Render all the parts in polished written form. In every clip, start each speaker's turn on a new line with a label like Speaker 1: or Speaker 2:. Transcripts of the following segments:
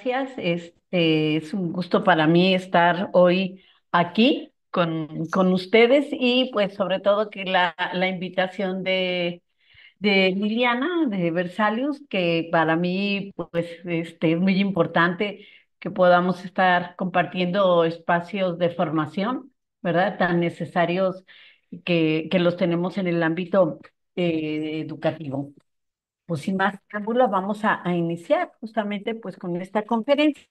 Speaker 1: gracias. Es un gusto para mí estar hoy aquí con ustedes y pues sobre todo que la invitación de Liliana de Versalius, que para mí pues es muy importante que podamos estar compartiendo espacios de formación, ¿verdad? Tan necesarios que los tenemos en el ámbito educativo. Pues sin más preámbulos, vamos a iniciar justamente pues con esta conferencia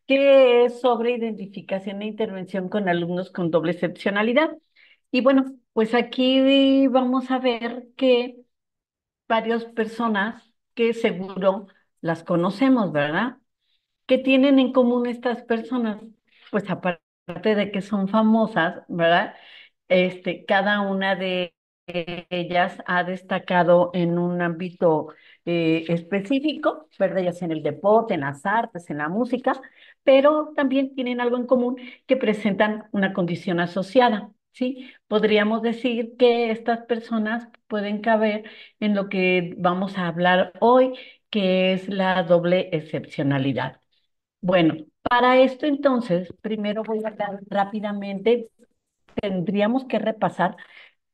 Speaker 1: que es sobre identificación e intervención con alumnos con doble excepcionalidad. Y bueno, pues aquí vamos a ver que varias personas que seguro las conocemos, ¿verdad? ¿Qué tienen en común estas personas? Pues aparte de que son famosas, ¿verdad? Cada una de ellas ha destacado en un ámbito específico, ¿verdad? Ya sea en el deporte, en las artes, en la música, pero también tienen algo en común que presentan una condición asociada, ¿sí? Podríamos decir que estas personas pueden caber en lo que vamos a hablar hoy, que es la doble excepcionalidad. Bueno, para esto entonces, primero voy a hablar rápidamente, tendríamos que repasar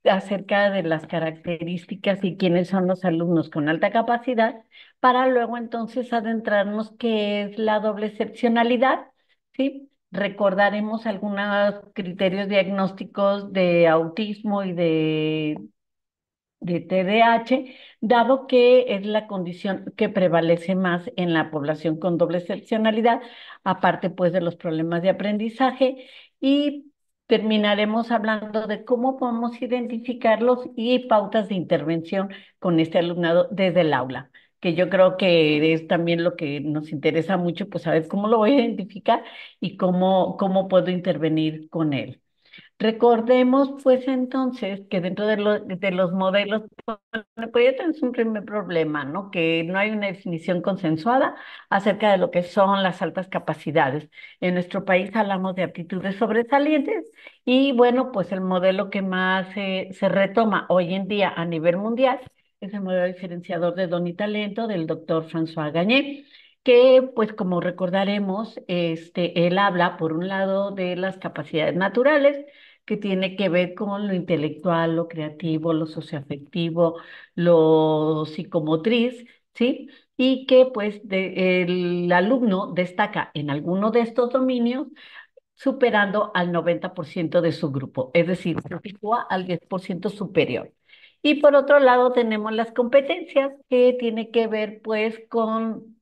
Speaker 1: acerca de las características y quiénes son los alumnos con alta capacidad, para luego entonces adentrarnos qué es la doble excepcionalidad, ¿sí? Recordaremos algunos criterios diagnósticos de autismo y de TDAH, dado que es la condición que prevalece más en la población con doble excepcionalidad, aparte pues de los problemas de aprendizaje, y terminaremos hablando de cómo podemos identificarlos y pautas de intervención con este alumnado desde el aula, que yo creo que es también lo que nos interesa mucho, pues saber cómo lo voy a identificar y cómo puedo intervenir con él. Recordemos, pues entonces, que dentro de los modelos, pues ya tenemos un primer problema, ¿no? Que no hay una definición consensuada acerca de lo que son las altas capacidades. En nuestro país hablamos de aptitudes sobresalientes y bueno, pues el modelo que más se retoma hoy en día a nivel mundial es el modelo diferenciador de don y talento del doctor François Gagné, que pues como recordaremos, él habla por un lado de las capacidades naturales, que tiene que ver con lo intelectual, lo creativo, lo socioafectivo, lo psicomotriz, ¿sí? Y que pues el alumno destaca en alguno de estos dominios superando al 90% de su grupo, es decir, se sitúa al 10% superior. Y por otro lado tenemos las competencias que tiene que ver pues con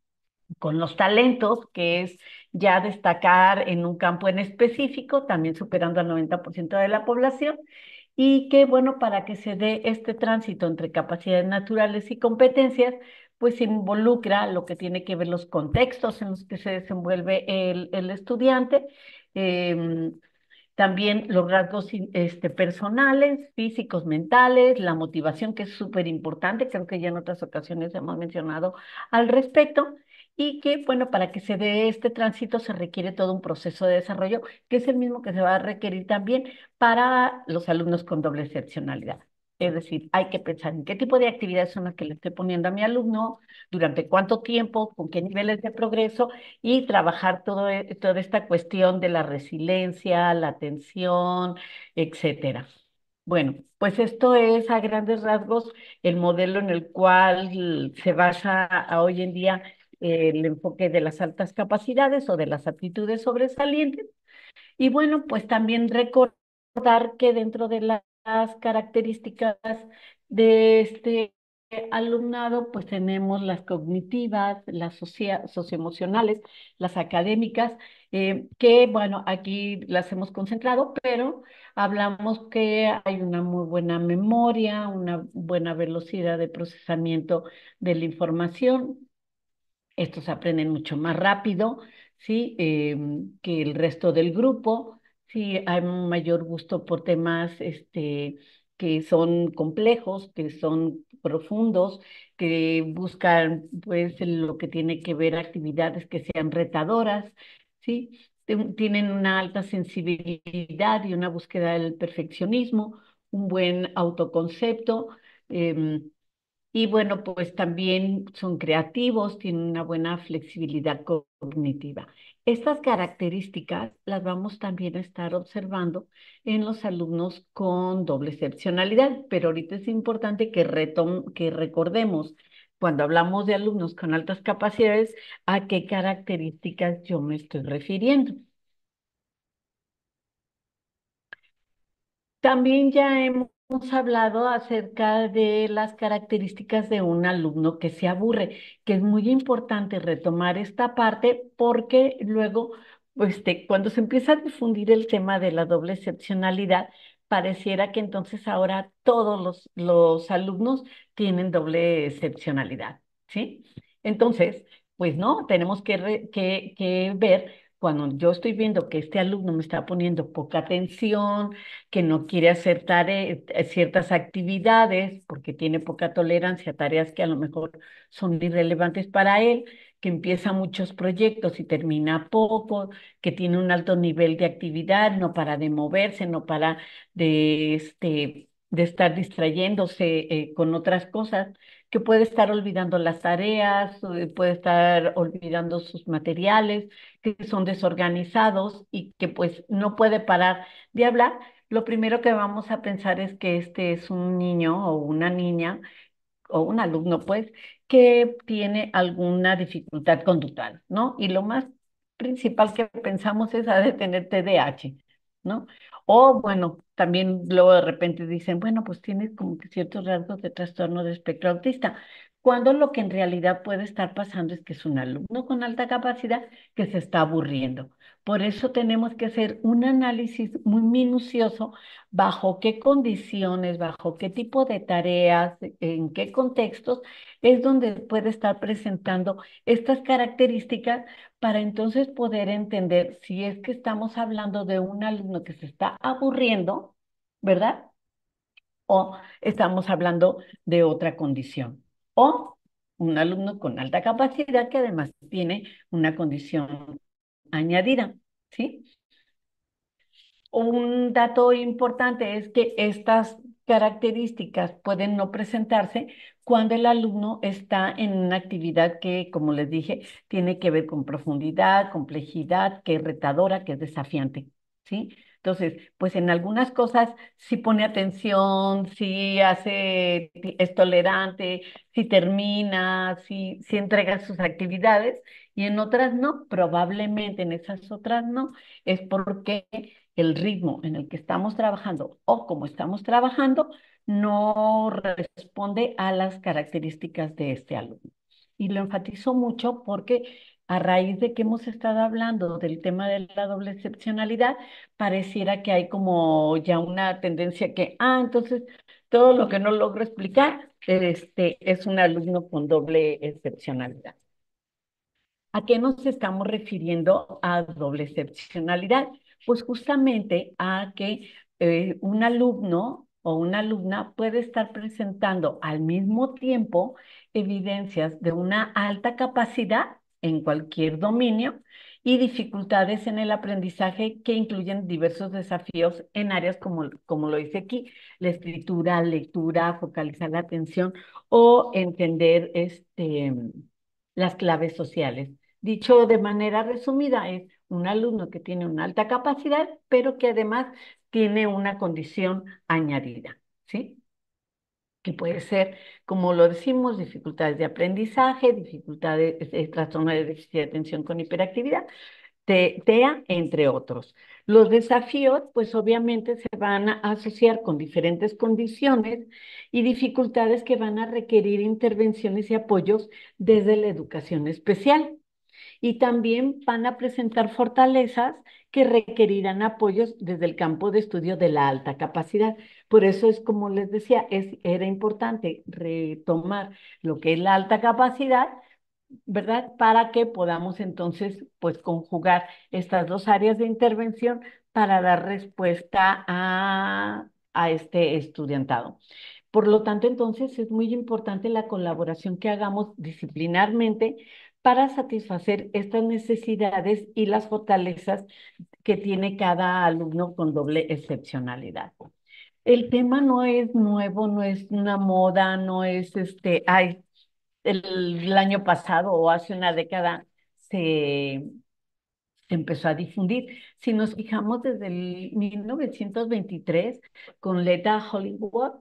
Speaker 1: los talentos, que es ya destacar en un campo en específico, también superando al 90% de la población, y que bueno, para que se dé este tránsito entre capacidades naturales y competencias, pues se involucra lo que tiene que ver los contextos en los que se desenvuelve el estudiante, em, también los rasgos personales, físicos, mentales, la motivación, que es súper importante, creo que ya en otras ocasiones hemos mencionado al respecto, y que, bueno, para que se dé este tránsito se requiere todo un proceso de desarrollo, que es el mismo que se va a requerir también para los alumnos con doble excepcionalidad. Es decir, hay que pensar en qué tipo de actividades son las que le estoy poniendo a mi alumno, durante cuánto tiempo, con qué niveles de progreso y trabajar toda esta cuestión de la resiliencia, la atención, etcétera. Bueno, pues esto es a grandes rasgos el modelo en el cual se basa hoy en día el enfoque de las altas capacidades o de las aptitudes sobresalientes. Y bueno, pues también recordar que dentro de las características de este alumnado, pues tenemos las cognitivas, las socioemocionales, las académicas, que bueno, aquí las hemos concentrado, pero hablamos que hay una muy buena memoria, una buena velocidad de procesamiento de la información. Estos aprenden mucho más rápido, ¿sí? Que el resto del grupo, ¿sí? Hay un mayor gusto por temas, que son complejos, que son profundos, que buscan, pues, lo que tiene que ver actividades que sean retadoras, ¿sí? Tienen una alta sensibilidad y una búsqueda del perfeccionismo, un buen autoconcepto. Y bueno, pues también son creativos, tienen una buena flexibilidad cognitiva. Estas características las vamos también a estar observando en los alumnos con doble excepcionalidad, pero ahorita es importante que recordemos cuando hablamos de alumnos con altas capacidades a qué características yo me estoy refiriendo. También ya hemos hablado acerca de las características de un alumno que se aburre, que es muy importante retomar esta parte porque luego, pues, cuando se empieza a difundir el tema de la doble excepcionalidad, pareciera que entonces ahora todos los alumnos tienen doble excepcionalidad, ¿sí? Entonces, pues no, tenemos que ver cuando yo estoy viendo que este alumno me está poniendo poca atención, que no quiere hacer ciertas actividades porque tiene poca tolerancia a tareas que a lo mejor son irrelevantes para él, que empieza muchos proyectos y termina poco, que tiene un alto nivel de actividad, no para de moverse, no para de estar distrayéndose con otras cosas, que puede estar olvidando las tareas, puede estar olvidando sus materiales, que son desorganizados y que pues no puede parar de hablar. Lo primero que vamos a pensar es que este es un niño o una niña o un alumno, pues, que tiene alguna dificultad conductual, ¿no? Y lo más principal que pensamos es ha de tener TDAH, ¿no? O bueno, también luego de repente dicen, bueno, pues tienes como que ciertos rasgos de trastorno de espectro autista, cuando lo que en realidad puede estar pasando es que es un alumno con alta capacidad que se está aburriendo. Por eso tenemos que hacer un análisis muy minucioso bajo qué condiciones, bajo qué tipo de tareas, en qué contextos es donde puede estar presentando estas características para entonces poder entender si es que estamos hablando de un alumno que se está aburriendo, ¿verdad? O estamos hablando de otra condición. O un alumno con alta capacidad que además tiene una condición añadida, ¿sí? Un dato importante es que estas características pueden no presentarse cuando el alumno está en una actividad que, como les dije, tiene que ver con profundidad, complejidad, que es retadora, que es desafiante, ¿sí? Entonces, pues en algunas cosas sí pone atención, sí es tolerante, sí termina, sí entrega sus actividades y en otras no, probablemente en esas otras no, es porque el ritmo en el que estamos trabajando o como estamos trabajando no responde a las características de este alumno. Y lo enfatizo mucho porque a raíz de que hemos estado hablando del tema de la doble excepcionalidad, pareciera que hay como ya una tendencia que, entonces todo lo que no logro explicar, es un alumno con doble excepcionalidad. ¿A qué nos estamos refiriendo a doble excepcionalidad? Pues justamente a que un alumno o una alumna puede estar presentando al mismo tiempo evidencias de una alta capacidad en cualquier dominio y dificultades en el aprendizaje que incluyen diversos desafíos en áreas como lo dice aquí, la escritura, lectura, focalizar la atención o entender las claves sociales. Dicho de manera resumida, es un alumno que tiene una alta capacidad, pero que además tiene una condición añadida, ¿sí? Que puede ser, como lo decimos, dificultades de aprendizaje, dificultades, trastorno de déficit de atención con hiperactividad, TEA, entre otros. Los desafíos, pues obviamente se van a asociar con diferentes condiciones y dificultades que van a requerir intervenciones y apoyos desde la educación especial y también van a presentar fortalezas que requerirán apoyos desde el campo de estudio de la alta capacidad. Por eso es como les decía, era importante retomar lo que es la alta capacidad, ¿verdad? Para que podamos entonces, pues, conjugar estas dos áreas de intervención para dar respuesta a este estudiantado. Por lo tanto, entonces es muy importante la colaboración que hagamos disciplinarmente para satisfacer estas necesidades y las fortalezas que tiene cada alumno con doble excepcionalidad. El tema no es nuevo, no es una moda, no es el año pasado o hace una década se se empezó a difundir. Si nos fijamos desde el 1923 con Leta Hollywood,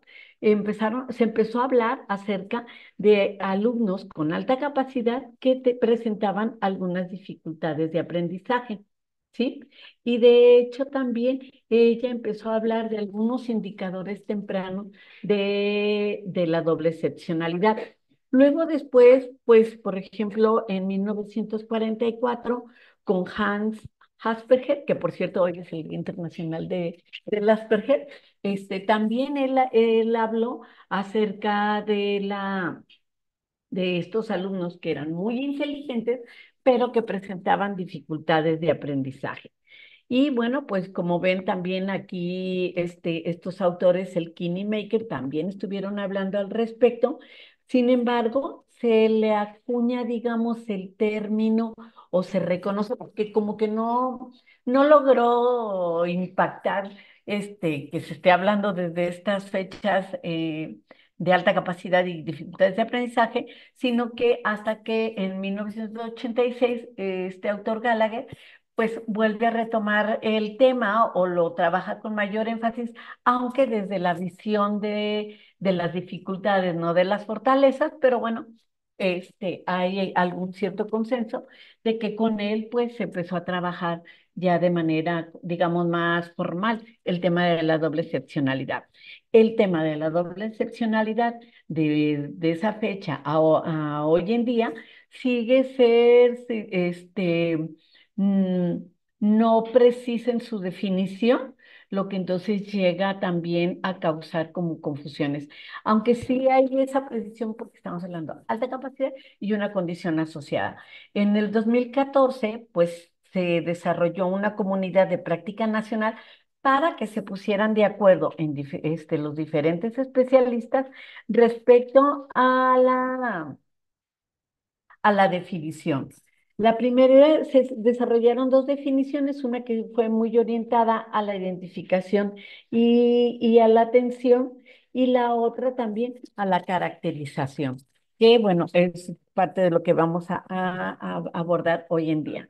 Speaker 1: se empezó a hablar acerca de alumnos con alta capacidad que presentaban algunas dificultades de aprendizaje. ¿Sí? Y de hecho también ella empezó a hablar de algunos indicadores tempranos de la doble excepcionalidad. Luego después, pues, por ejemplo, en 1944 con Hans Asperger, que por cierto hoy es el Día Internacional del Asperger, también él habló acerca de estos alumnos que eran muy inteligentes, pero que presentaban dificultades de aprendizaje. Y bueno, pues como ven también aquí estos autores, el Maker, también estuvieron hablando al respecto. Sin embargo, se le acuña, digamos, el término o se reconoce porque como que no logró impactar que se esté hablando desde estas fechas de alta capacidad y dificultades de aprendizaje, sino que hasta que en 1986 este autor Gallagher pues vuelve a retomar el tema o lo trabaja con mayor énfasis, aunque desde la visión de las dificultades, no de las fortalezas, pero bueno, hay algún cierto consenso de que con él pues se empezó a trabajar ya de manera, digamos, más formal el tema de la doble excepcionalidad. El tema de la doble excepcionalidad de esa fecha a hoy en día sigue ser, mm, no precisa en su definición, lo que entonces llega también a causar como confusiones. Aunque sí hay esa precisión porque estamos hablando de alta capacidad y una condición asociada. En el 2014, pues se desarrolló una comunidad de práctica nacional para que se pusieran de acuerdo los diferentes especialistas respecto a la definición. La primera, se desarrollaron dos definiciones, una que fue muy orientada a la identificación y a la atención, y la otra también a la caracterización, que bueno, es parte de lo que vamos a abordar hoy en día.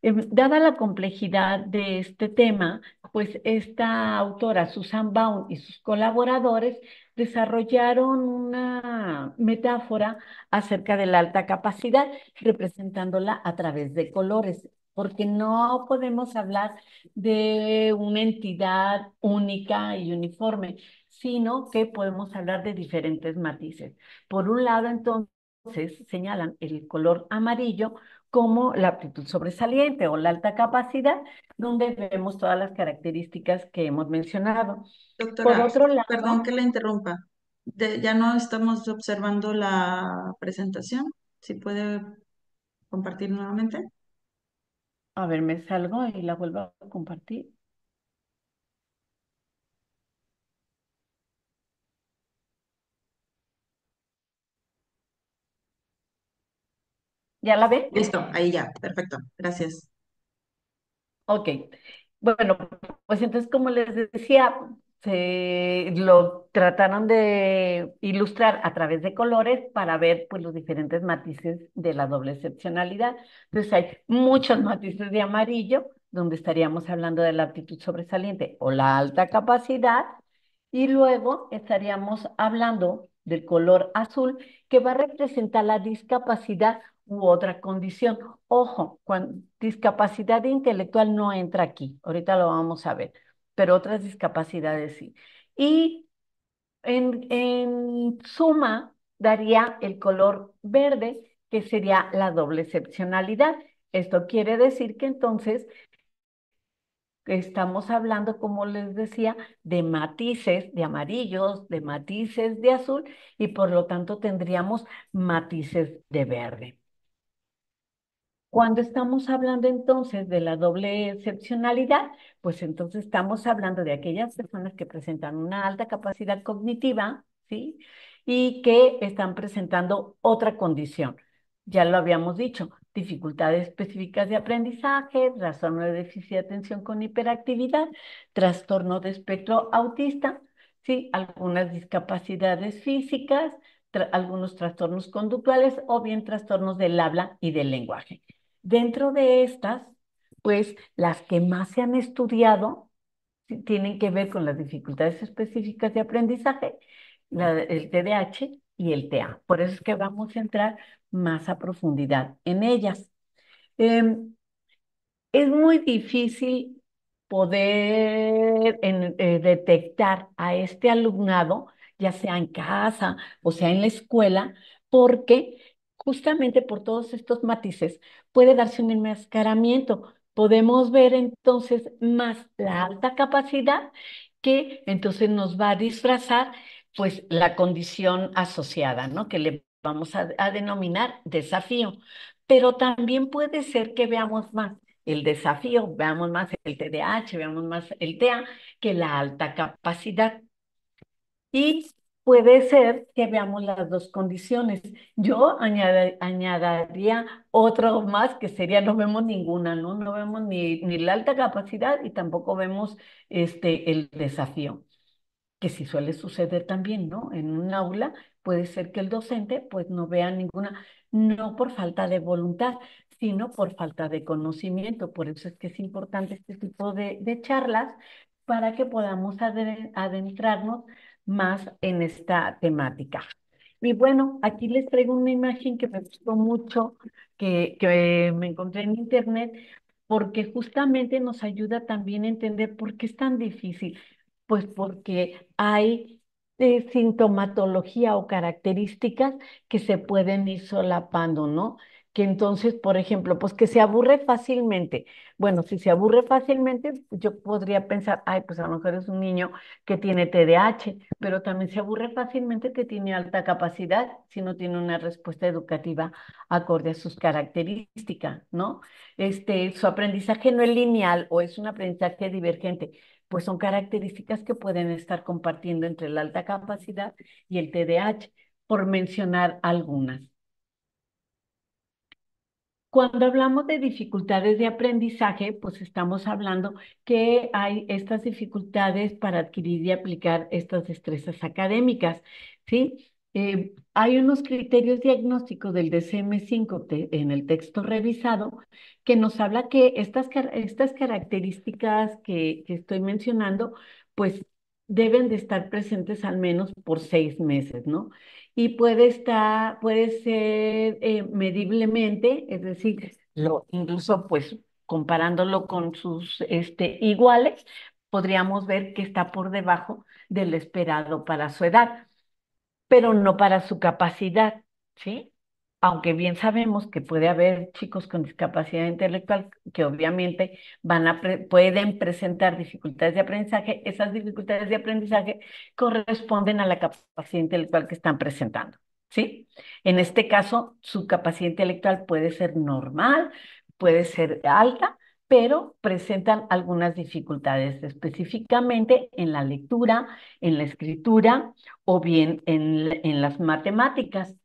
Speaker 1: Dada la complejidad de este tema, pues esta autora, Susan Baum, y sus colaboradores desarrollaron una metáfora acerca de la alta capacidad, representándola a través de colores, porque no podemos hablar de una entidad única y uniforme, sino que podemos hablar de diferentes matices. Por un lado, entonces, señalan el color amarillo como la aptitud sobresaliente o la alta capacidad, donde vemos todas las características que hemos mencionado. Por
Speaker 2: Doctora,
Speaker 1: otro
Speaker 2: perdón
Speaker 1: lado,
Speaker 2: que la interrumpa. Ya no estamos observando la presentación. Si puede compartir nuevamente.
Speaker 1: a ver, me salgo y la vuelvo a compartir. ¿Ya la ve?
Speaker 2: Listo, ahí ya. Perfecto. Gracias.
Speaker 1: Ok. Bueno, pues entonces, como les decía, se lo trataron de ilustrar a través de colores para ver pues, los diferentes matices de la doble excepcionalidad. Entonces, hay muchos matices de amarillo, donde estaríamos hablando de la aptitud sobresaliente o la alta capacidad, y luego estaríamos hablando del color azul, que va a representar la discapacidad u otra condición. Ojo, discapacidad intelectual no entra aquí, ahorita lo vamos a ver, pero otras discapacidades sí. Y en suma daría el color verde, que sería la doble excepcionalidad. Esto quiere decir que entonces estamos hablando, como les decía, de matices de amarillos, de matices de azul y por lo tanto tendríamos matices de verde. Cuando estamos hablando entonces de la doble excepcionalidad, pues entonces estamos hablando de aquellas personas que presentan una alta capacidad cognitiva, ¿sí? Y que están presentando otra condición. Ya lo habíamos dicho, dificultades específicas de aprendizaje, trastorno de déficit de atención con hiperactividad, trastorno de espectro autista, ¿sí? Algunas discapacidades físicas, algunos trastornos conductuales o bien trastornos del habla y del lenguaje. Dentro de estas, pues las que más se han estudiado sí tienen que ver con las dificultades específicas de aprendizaje, el TDAH y el TEA. Por eso es que vamos a entrar más a profundidad en ellas. Em, es muy difícil poder detectar a este alumnado, ya sea en casa o sea en la escuela, porque justamente por todos estos matices puede darse un enmascaramiento. Podemos ver entonces más la alta capacidad que entonces nos va a disfrazar pues la condición asociada, ¿no? Que le vamos a denominar desafío. Pero también puede ser que veamos más el desafío, veamos más el TDAH, veamos más el TEA que la alta capacidad. Y puede ser que veamos las dos condiciones. Yo añadiría otro más que sería no vemos ninguna, ¿no? No vemos ni la alta capacidad y tampoco vemos el desafío que sí suele suceder también, ¿no? En un aula puede ser que el docente pues no vea ninguna, no por falta de voluntad, sino por falta de conocimiento. Por eso es que es importante este tipo de charlas para que podamos adentrarnos más en esta temática. Y bueno, aquí les traigo una imagen que me gustó mucho, que me encontré en internet, porque justamente nos ayuda también a entender por qué es tan difícil. Pues porque hay sintomatología o características que se pueden ir solapando, ¿no? Que entonces, por ejemplo, pues que se aburre fácilmente. Bueno, si se aburre fácilmente, yo podría pensar, ay, pues a lo mejor es un niño que tiene TDAH, pero también se aburre fácilmente que tiene alta capacidad si no tiene una respuesta educativa acorde a sus características, ¿no? Su aprendizaje no es lineal o es un aprendizaje divergente, pues son características que pueden estar compartiendo entre la alta capacidad y el TDAH, por mencionar algunas. Cuando hablamos de dificultades de aprendizaje, pues estamos hablando que hay estas dificultades para adquirir y aplicar estas destrezas académicas, ¿sí? Hay unos criterios diagnósticos del DSM-5 en el texto revisado que nos habla que estas características que estoy mencionando, pues deben de estar presentes al menos por 6 meses, ¿no? Y puede ser mediblemente, es decir, incluso pues comparándolo con sus iguales, podríamos ver que está por debajo del esperado para su edad, pero no para su capacidad, ¿sí? Aunque bien sabemos que puede haber chicos con discapacidad intelectual que obviamente pueden presentar dificultades de aprendizaje, esas dificultades de aprendizaje corresponden a la capacidad intelectual que están presentando, ¿sí? En este caso, su capacidad intelectual puede ser normal, puede ser alta, pero presentan algunas dificultades específicamente en la lectura, en la escritura o bien en las matemáticas,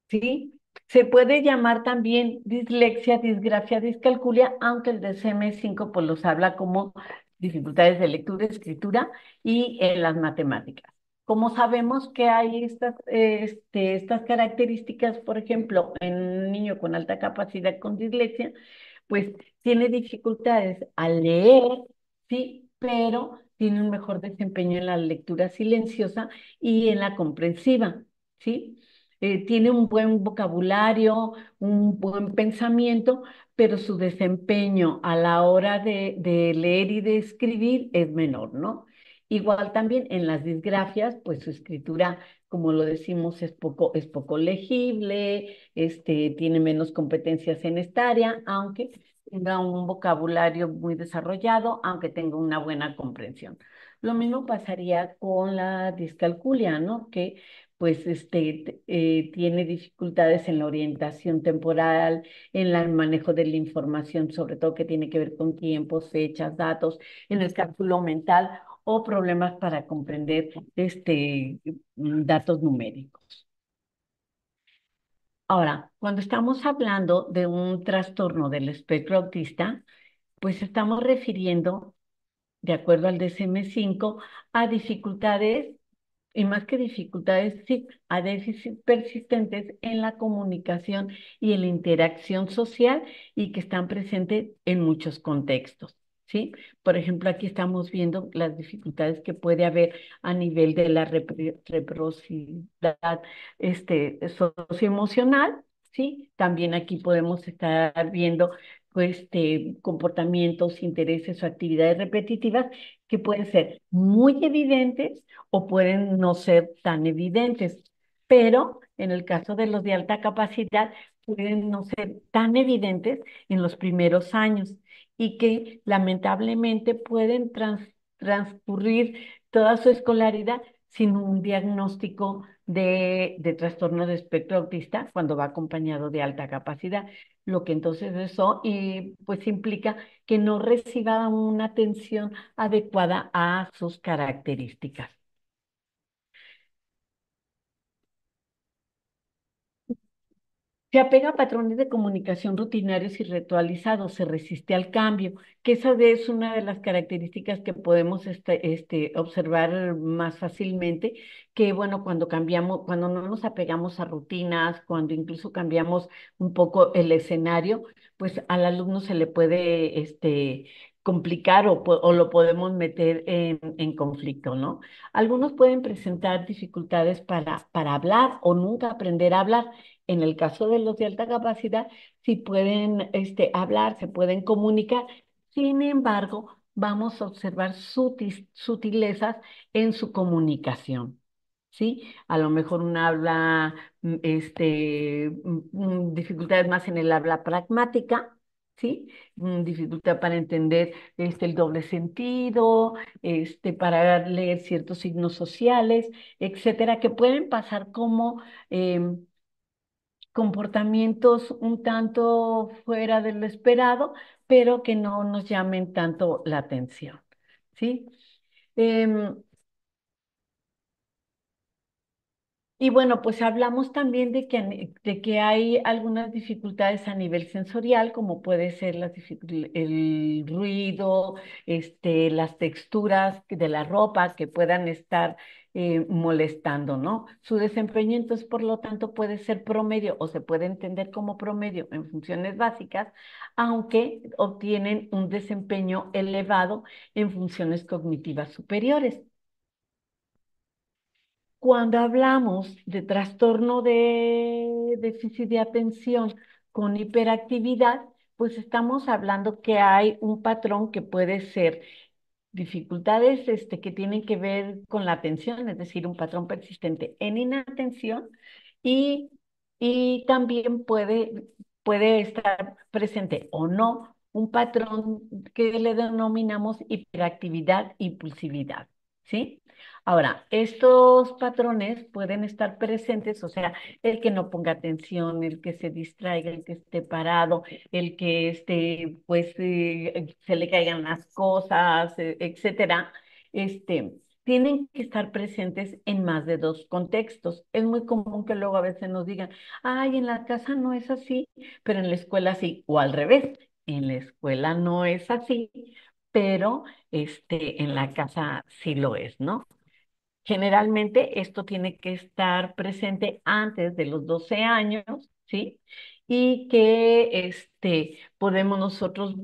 Speaker 1: ¿sí? Se puede llamar también dislexia, disgrafia, discalculia, aunque el DSM-5 pues los habla como dificultades de lectura, escritura y en las matemáticas. Como sabemos que hay estas características, por ejemplo, en un niño con alta capacidad con dislexia, pues tiene dificultades al leer, sí, pero tiene un mejor desempeño en la lectura silenciosa y en la comprensiva, ¿sí? Tiene un buen vocabulario, un buen pensamiento, pero su desempeño a la hora de leer y de escribir es menor, ¿no? Igual también en las disgrafias, pues su escritura, como lo decimos, es poco legible, tiene menos competencias en esta área, aunque tenga un vocabulario muy desarrollado, aunque tenga una buena comprensión. Lo mismo pasaría con la discalculia, ¿no? Que pues tiene dificultades en la orientación temporal, en el manejo de la información, sobre todo que tiene que ver con tiempos, fechas, datos, en el cálculo mental o problemas para comprender datos numéricos. Ahora, cuando estamos hablando de un trastorno del espectro autista, pues estamos refiriendo de acuerdo al DSM-5, a dificultades, y más que dificultades, sí, a déficits persistentes en la comunicación y en la interacción social y que están presentes en muchos contextos. ¿Sí? Por ejemplo, aquí estamos viendo las dificultades que puede haber a nivel de la reciprocidad socioemocional, ¿sí? También aquí podemos estar viendo pues, comportamientos, intereses o actividades repetitivas que pueden ser muy evidentes o pueden no ser tan evidentes, pero en el caso de los de alta capacidad pueden no ser tan evidentes en los primeros años y que lamentablemente pueden transcurrir toda su escolaridad sin un diagnóstico de trastorno de espectro autista cuando va acompañado de alta capacidad, lo que entonces eso y pues implica que no reciba una atención adecuada a sus características. Se apega a patrones de comunicación rutinarios y ritualizados, se resiste al cambio, que esa es una de las características que podemos observar más fácilmente, que bueno, cuando cambiamos, cuando no nos apegamos a rutinas, cuando incluso cambiamos un poco el escenario, pues al alumno se le puede complicar o lo podemos meter en conflicto, ¿no? Algunos pueden presentar dificultades para hablar o nunca aprender a hablar. En el caso de los de alta capacidad, sí pueden hablar, se pueden comunicar. Sin embargo, vamos a observar sutilezas en su comunicación. ¿Sí? A lo mejor una habla, dificultades más en el habla pragmática, ¿sí? Dificultad para entender el doble sentido, para leer ciertos signos sociales, etcétera, que pueden pasar como em, comportamientos un tanto fuera de lo esperado, pero que no nos llamen tanto la atención, ¿sí? Em, y bueno, pues hablamos también de que hay algunas dificultades a nivel sensorial, como puede ser el ruido, las texturas de la ropa que puedan estar molestando, ¿no? Su desempeño, entonces, por lo tanto, puede ser promedio o se puede entender como promedio en funciones básicas, aunque obtienen un desempeño elevado en funciones cognitivas superiores. Cuando hablamos de trastorno de déficit de atención con hiperactividad, pues estamos hablando que hay un patrón que puede ser dificultades que tienen que ver con la atención, es decir, un patrón persistente en inatención y, y también puede estar presente o no un patrón que le denominamos hiperactividad, impulsividad, ¿sí? Ahora, estos patrones pueden estar presentes, o sea, el que no ponga atención, el que se distraiga, el que esté parado, el que pues se le caigan las cosas, etcétera, tienen que estar presentes en más de dos contextos. Es muy común que luego a veces nos digan, ay, en la casa no es así, pero en la escuela sí, o al revés, en la escuela no es así, pero en la casa sí lo es, ¿no? Generalmente esto tiene que estar presente antes de los 12 años, ¿sí? Y que podemos nosotros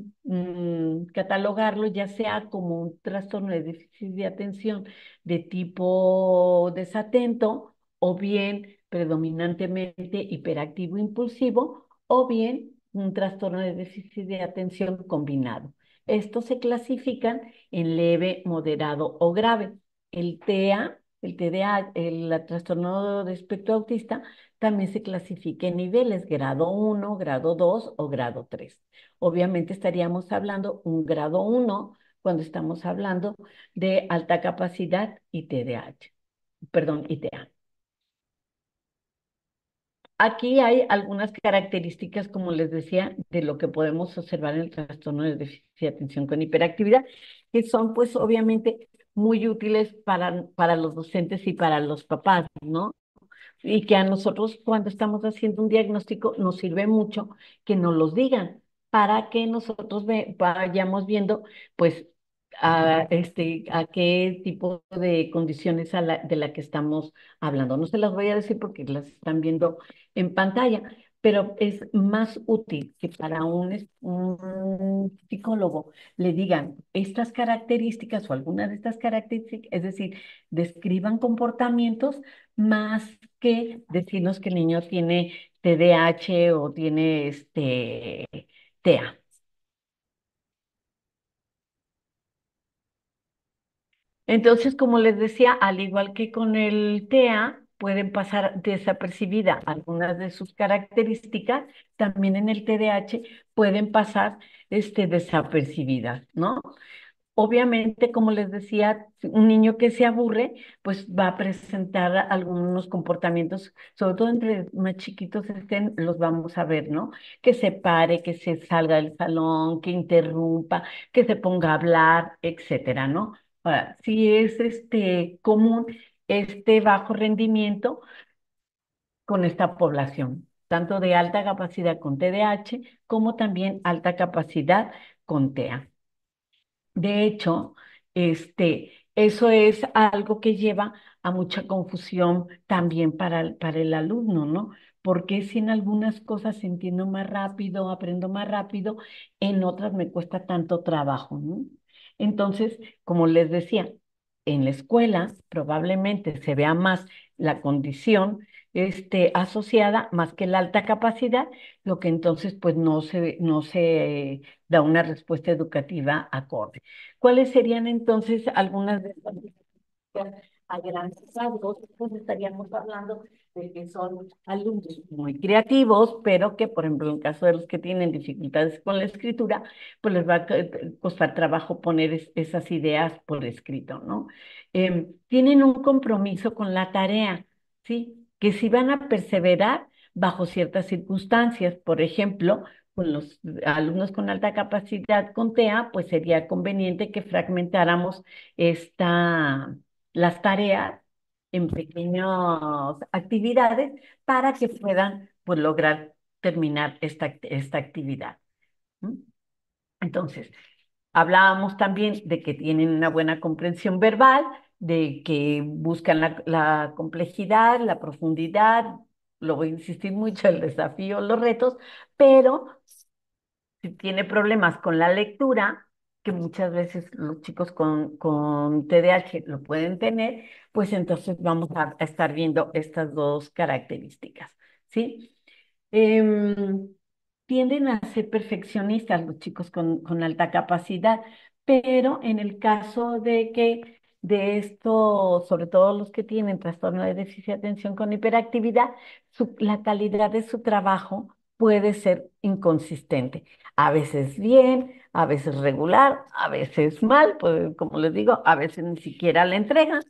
Speaker 1: catalogarlo ya sea como un trastorno de déficit de atención de tipo desatento o bien predominantemente hiperactivo impulsivo o bien un trastorno de déficit de atención combinado. Estos se clasifican en leve, moderado o grave. El TEA, el TDA, el trastorno de espectro autista, también se clasifica en niveles, grado 1, grado 2 o grado 3. Obviamente estaríamos hablando un grado 1 cuando estamos hablando de alta capacidad y TDAH, perdón, y TEA. Aquí hay algunas características, como les decía, de lo que podemos observar en el trastorno de déficit de atención con hiperactividad, que son pues obviamente muy útiles para los docentes y para los papás, ¿no? Y que a nosotros cuando estamos haciendo un diagnóstico nos sirve mucho que nos los digan para que nosotros vayamos viendo pues a qué tipo de condiciones de la que estamos hablando. No se las voy a decir porque las están viendo en pantalla, pero es más útil que para un psicólogo le digan estas características o algunas de estas características, es decir, describan comportamientos más que decirnos que el niño tiene TDAH o tiene TEA. Entonces, como les decía, al igual que con el TEA, pueden pasar desapercibidas algunas de sus características, también en el TDAH pueden pasar desapercibidas, ¿no? Obviamente, como les decía, un niño que se aburre, pues va a presentar algunos comportamientos, sobre todo entre más chiquitos estén, los vamos a ver, ¿no? Que se pare, que se salga del salón, que interrumpa, que se ponga a hablar, etcétera, ¿no? Ahora, si es común este bajo rendimiento con esta población, tanto de alta capacidad con TDAH como también alta capacidad con TEA. De hecho, eso es algo que lleva a mucha confusión también para el alumno, ¿no? Porque si en algunas cosas entiendo más rápido, aprendo más rápido, en otras me cuesta tanto trabajo, ¿no? Entonces, como les decía, en la escuela probablemente se vea más la condición asociada más que la alta capacidad, lo que entonces pues no se da una respuesta educativa acorde. ¿Cuáles serían entonces algunas de estas diferencias a grandes rasgos? Pues estaríamos hablando de que son alumnos muy creativos, pero que, por ejemplo, en el caso de los que tienen dificultades con la escritura, pues les va a costar trabajo poner esas ideas por escrito, ¿no? Tienen un compromiso con la tarea, ¿sí? Que si van a perseverar bajo ciertas circunstancias, por ejemplo, con los alumnos con alta capacidad con TEA, pues sería conveniente que fragmentáramos las tareas en pequeñas actividades para que puedan pues, lograr terminar esta actividad. ¿M? Entonces, hablábamos también de que tienen una buena comprensión verbal, de que buscan la complejidad, la profundidad, lo voy a insistir mucho, el desafío, los retos, pero si tiene problemas con la lectura, que muchas veces los chicos con TDAH lo pueden tener, pues entonces vamos a estar viendo estas dos características, ¿sí? Em, Tienden a ser perfeccionistas los chicos con alta capacidad, pero en el caso de que de esto, sobre todo los que tienen trastorno de déficit de atención con hiperactividad, la calidad de su trabajo puede ser inconsistente. A veces bien, a veces regular, a veces mal, pues como les digo, a veces ni siquiera la entregan.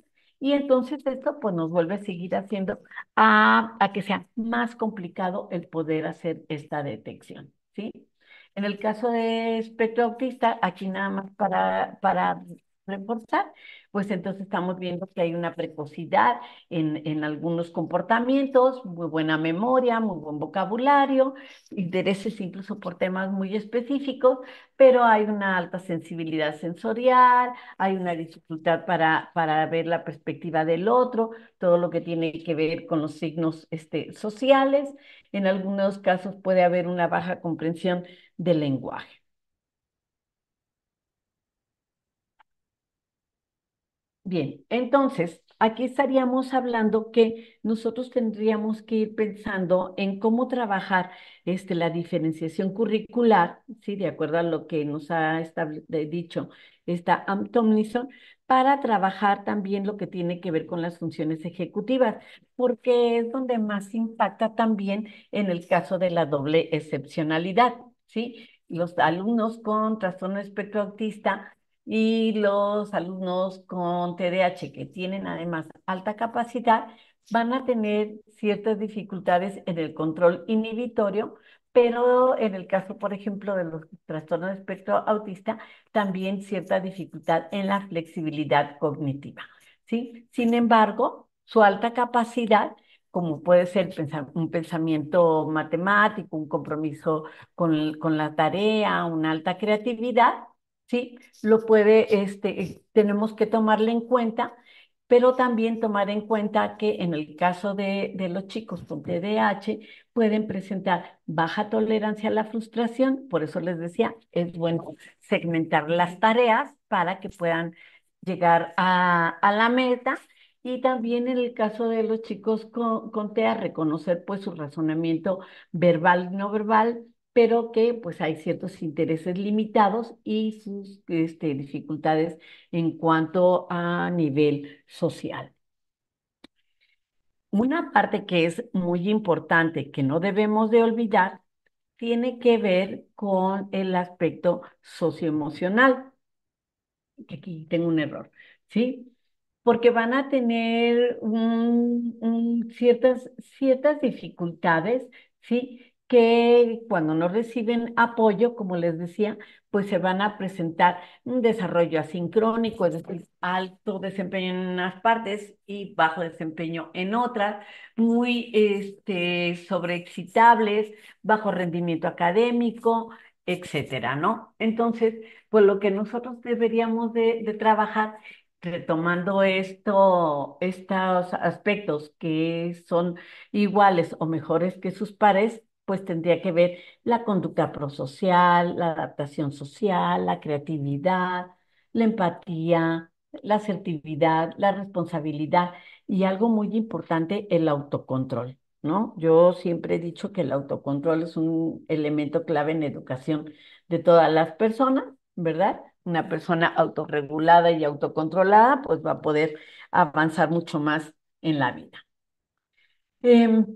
Speaker 1: Y entonces esto pues nos vuelve a seguir haciendo a que sea más complicado el poder hacer esta detección, ¿sí? En el caso de espectro autista, aquí nada más para reforzar, pues entonces estamos viendo que hay una precocidad en algunos comportamientos, muy buena memoria, muy buen vocabulario, intereses incluso por temas muy específicos, pero hay una alta sensibilidad sensorial, hay una dificultad para ver la perspectiva del otro, todo lo que tiene que ver con los signos sociales. En algunos casos puede haber una baja comprensión del lenguaje. Bien, entonces, aquí estaríamos hablando que nosotros tendríamos que ir pensando en cómo trabajar la diferenciación curricular, ¿sí? De acuerdo a lo que nos ha dicho esta Tomlinson, para trabajar también lo que tiene que ver con las funciones ejecutivas, porque es donde más impacta también en el caso de la doble excepcionalidad, ¿sí? Los alumnos con trastorno de espectro autista y los alumnos con TDAH que tienen además alta capacidad van a tener ciertas dificultades en el control inhibitorio, pero en el caso, por ejemplo, de los trastornos de espectro autista, también cierta dificultad en la flexibilidad cognitiva, ¿sí? Sin embargo, su alta capacidad, como puede ser un pensamiento matemático, un compromiso con la tarea, una alta creatividad, ¿sí? Lo puede, tenemos que tomarle en cuenta, pero también tomar en cuenta que en el caso de los chicos con TDAH pueden presentar baja tolerancia a la frustración, por eso les decía, es bueno segmentar las tareas para que puedan llegar a la meta. Y también en el caso de los chicos con TEA, reconocer pues su razonamiento verbal y no verbal, pero que pues hay ciertos intereses limitados y sus dificultades en cuanto a nivel social. Una parte que es muy importante, que no debemos de olvidar, tiene que ver con el aspecto socioemocional, que aquí tengo un error, ¿sí? Porque van a tener ciertas dificultades, ¿sí? Que cuando no reciben apoyo, como les decía, pues se van a presentar un desarrollo asincrónico, es decir, alto desempeño en unas partes y bajo desempeño en otras, muy sobreexcitables, bajo rendimiento académico, etcétera, ¿no? Entonces, pues lo que nosotros deberíamos de trabajar, retomando estos aspectos que son iguales o mejores que sus pares, pues tendría que ver la conducta prosocial, la adaptación social, la creatividad, la empatía, la asertividad, la responsabilidad y algo muy importante, el autocontrol, ¿no? Yo siempre he dicho que el autocontrol es un elemento clave en educación de todas las personas, ¿verdad? Una persona autorregulada y autocontrolada, pues va a poder avanzar mucho más en la vida. Em,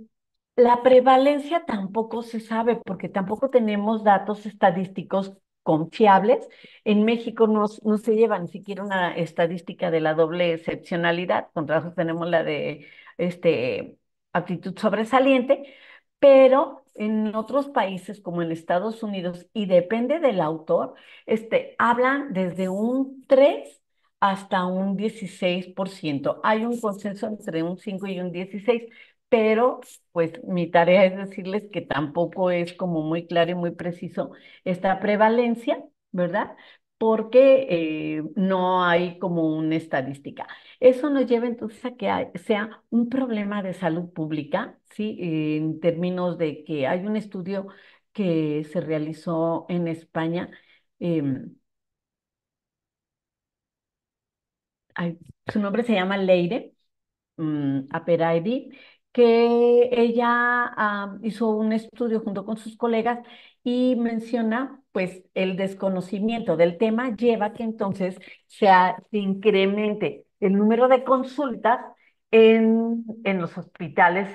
Speaker 1: la prevalencia tampoco se sabe porque tampoco tenemos datos estadísticos confiables. En México no se lleva ni siquiera una estadística de la doble excepcionalidad, con razón tenemos la de este, actitud sobresaliente, pero en otros países como en Estados Unidos, y depende del autor, hablan desde un 3 hasta un 16%. Hay un consenso entre un 5 y un 16, pero pues mi tarea es decirles que tampoco es como muy claro y muy preciso esta prevalencia, ¿verdad? Porque no hay como una estadística. Eso nos lleva entonces a que sea un problema de salud pública, ¿sí? En términos de que hay un estudio que se realizó en España, em, su nombre se llama Leire, a Peraidi, que ella hizo un estudio junto con sus colegas y menciona, pues, el desconocimiento del tema lleva a que entonces se incremente el número de consultas en los hospitales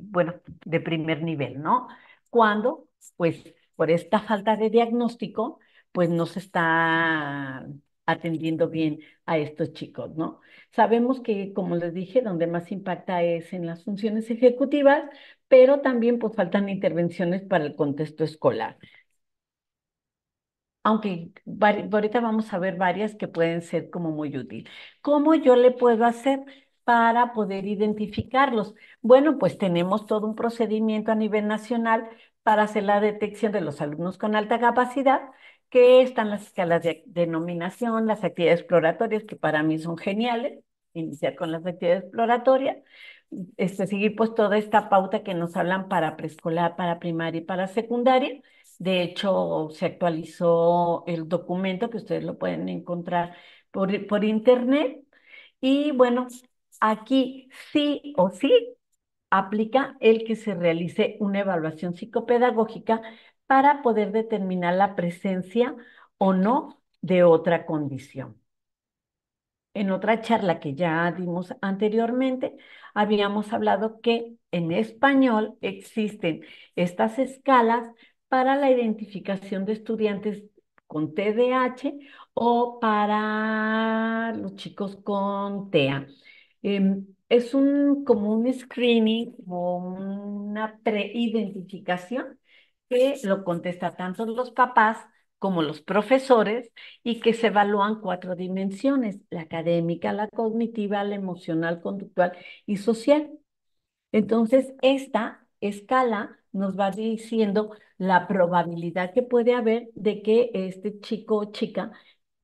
Speaker 1: bueno, de primer nivel, ¿no? Cuando, pues, por esta falta de diagnóstico, pues no se está atendiendo bien a estos chicos, ¿no? Sabemos que, como les dije, donde más impacta es en las funciones ejecutivas, pero también pues faltan intervenciones para el contexto escolar. Aunque ahorita vamos a ver varias que pueden ser como muy útil. ¿Cómo yo le puedo hacer para poder identificarlos? Bueno, pues tenemos todo un procedimiento a nivel nacional para hacer la detección de los alumnos con alta capacidad, que están las escalas de nominación, las actividades exploratorias, que para mí son geniales, iniciar con las actividades exploratorias, seguir pues toda esta pauta que nos hablan para preescolar, para primaria y para secundaria. De hecho, se actualizó el documento que ustedes lo pueden encontrar por internet. Y bueno, aquí sí o sí aplica el que se realice una evaluación psicopedagógica para poder determinar la presencia o no de otra condición. En otra charla que ya dimos anteriormente, habíamos hablado que en español existen estas escalas para la identificación de estudiantes con TDAH o para los chicos con TEA. Es como un screening, como una preidentificación que lo contesta tanto los papás como los profesores y que se evalúan cuatro dimensiones: la académica, la cognitiva, la emocional, conductual y social. Entonces, esta escala nos va diciendo la probabilidad que puede haber de que este chico o chica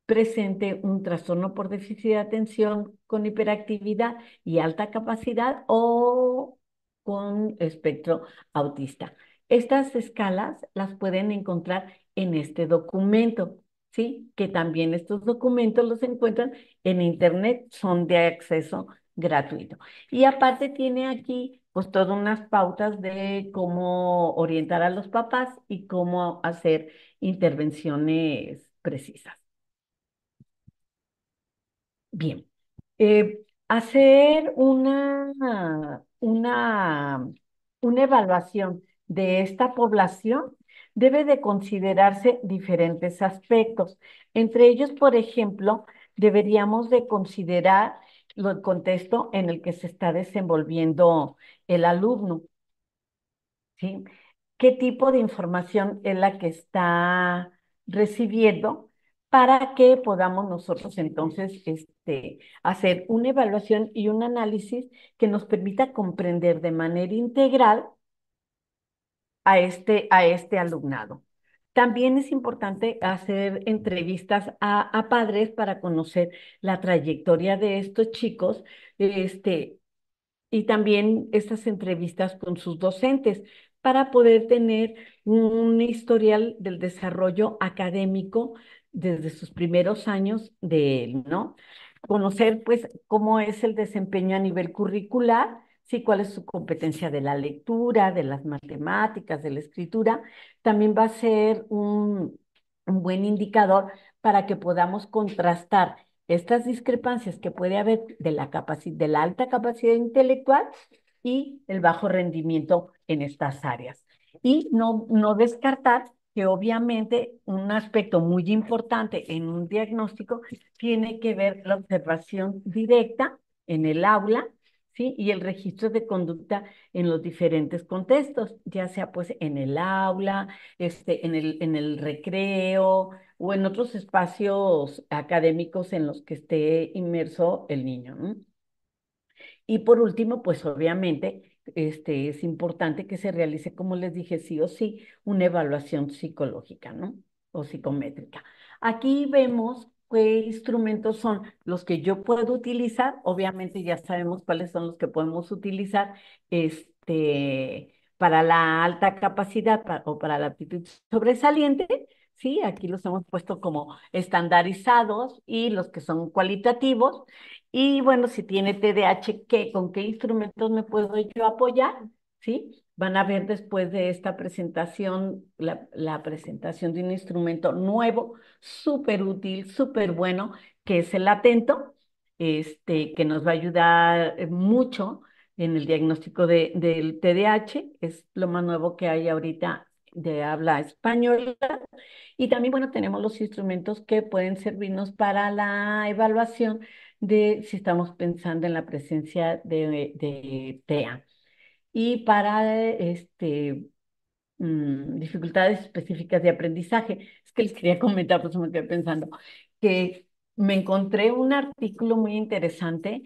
Speaker 1: presente un trastorno por déficit de atención con hiperactividad y alta capacidad o con espectro autista. Estas escalas las pueden encontrar en este documento, ¿sí? Que también estos documentos los encuentran en internet, son de acceso gratuito. Y aparte tiene aquí pues todas unas pautas de cómo orientar a los papás y cómo hacer intervenciones precisas. Bien. Hacer una evaluación de esta población debe de considerarse diferentes aspectos. Entre ellos, por ejemplo, deberíamos de considerar el contexto en el que se está desenvolviendo el alumno. ¿Sí? ¿Qué tipo de información es la que está recibiendo para que podamos nosotros entonces hacer una evaluación y un análisis que nos permita comprender de manera integral a este alumnado? También es importante hacer entrevistas a padres para conocer la trayectoria de estos chicos, este, y también estas entrevistas con sus docentes para poder tener un historial del desarrollo académico desde sus primeros años de él, ¿no? Conocer, pues, cómo es el desempeño a nivel curricular, sí, cuál es su competencia de la lectura, de las matemáticas, de la escritura. También va a ser un buen indicador para que podamos contrastar estas discrepancias que puede haber de la alta capacidad intelectual y el bajo rendimiento en estas áreas. Y no descartar que obviamente un aspecto muy importante en un diagnóstico tiene que ver la observación directa en el aula, ¿sí? Y el registro de conducta en los diferentes contextos, ya sea pues en el aula, en el recreo, o en otros espacios académicos en los que esté inmerso el niño, ¿no? Y por último, pues obviamente, es importante que se realice, como les dije, sí o sí, una evaluación psicológica, ¿no? O psicométrica. Aquí vemos qué instrumentos son los que yo puedo utilizar. Obviamente ya sabemos cuáles son los que podemos utilizar, para la alta capacidad o para la aptitud sobresaliente. Sí, aquí los hemos puesto como estandarizados y los que son cualitativos. Y bueno, si tiene TDAH, ¿con qué instrumentos me puedo yo apoyar? ¿Sí? Van a ver después de esta presentación, la presentación de un instrumento nuevo, súper útil, súper bueno, que es el Atento, que nos va a ayudar mucho en el diagnóstico del TDAH. Es lo más nuevo que hay ahorita de habla española. Y también, bueno, tenemos los instrumentos que pueden servirnos para la evaluación de si estamos pensando en la presencia de TEA. Y para dificultades específicas de aprendizaje, es que les quería comentar, pues me quedé pensando, que me encontré un artículo muy interesante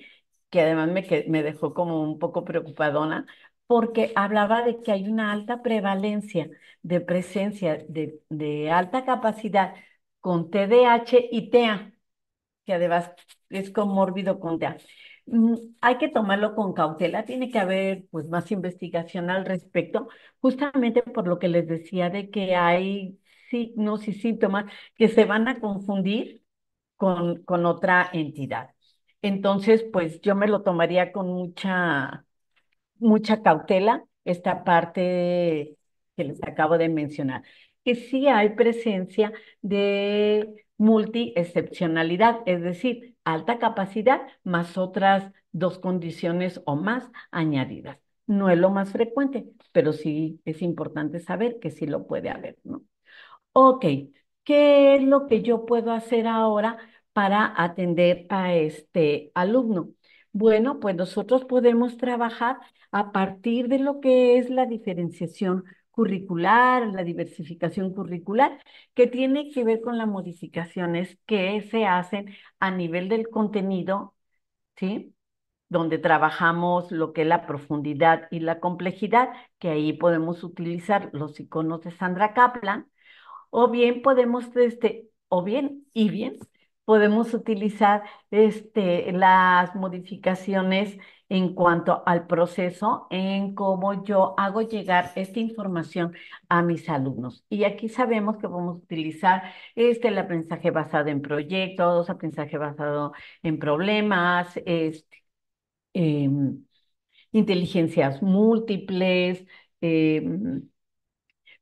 Speaker 1: que además me dejó como un poco preocupadona, porque hablaba de que hay una alta prevalencia de presencia de alta capacidad con TDAH y TEA, que además es comórbido con TEA. Hay que tomarlo con cautela, tiene que haber pues más investigación al respecto, justamente por lo que les decía de que hay signos y síntomas que se van a confundir con otra entidad. Entonces, pues yo me lo tomaría con mucha cautela esta parte que les acabo de mencionar, que sí hay presencia de multiexcepcionalidad, es decir, alta capacidad más otras dos condiciones o más añadidas. No es lo más frecuente, pero sí es importante saber que sí lo puede haber, ¿no? Ok, ¿qué es lo que yo puedo hacer ahora para atender a este alumno? Bueno, pues nosotros podemos trabajar a partir de lo que es la diferenciación curricular, la diversificación curricular, que tiene que ver con las modificaciones que se hacen a nivel del contenido, ¿sí? donde trabajamos lo que es la profundidad y la complejidad, que ahí podemos utilizar los iconos de Sandra Kaplan, o bien podemos, o bien, y bien, podemos utilizar las modificaciones en cuanto al proceso, en cómo yo hago llegar esta información a mis alumnos. Y aquí sabemos que podemos utilizar el aprendizaje basado en proyectos, aprendizaje basado en problemas, em, inteligencias múltiples, em,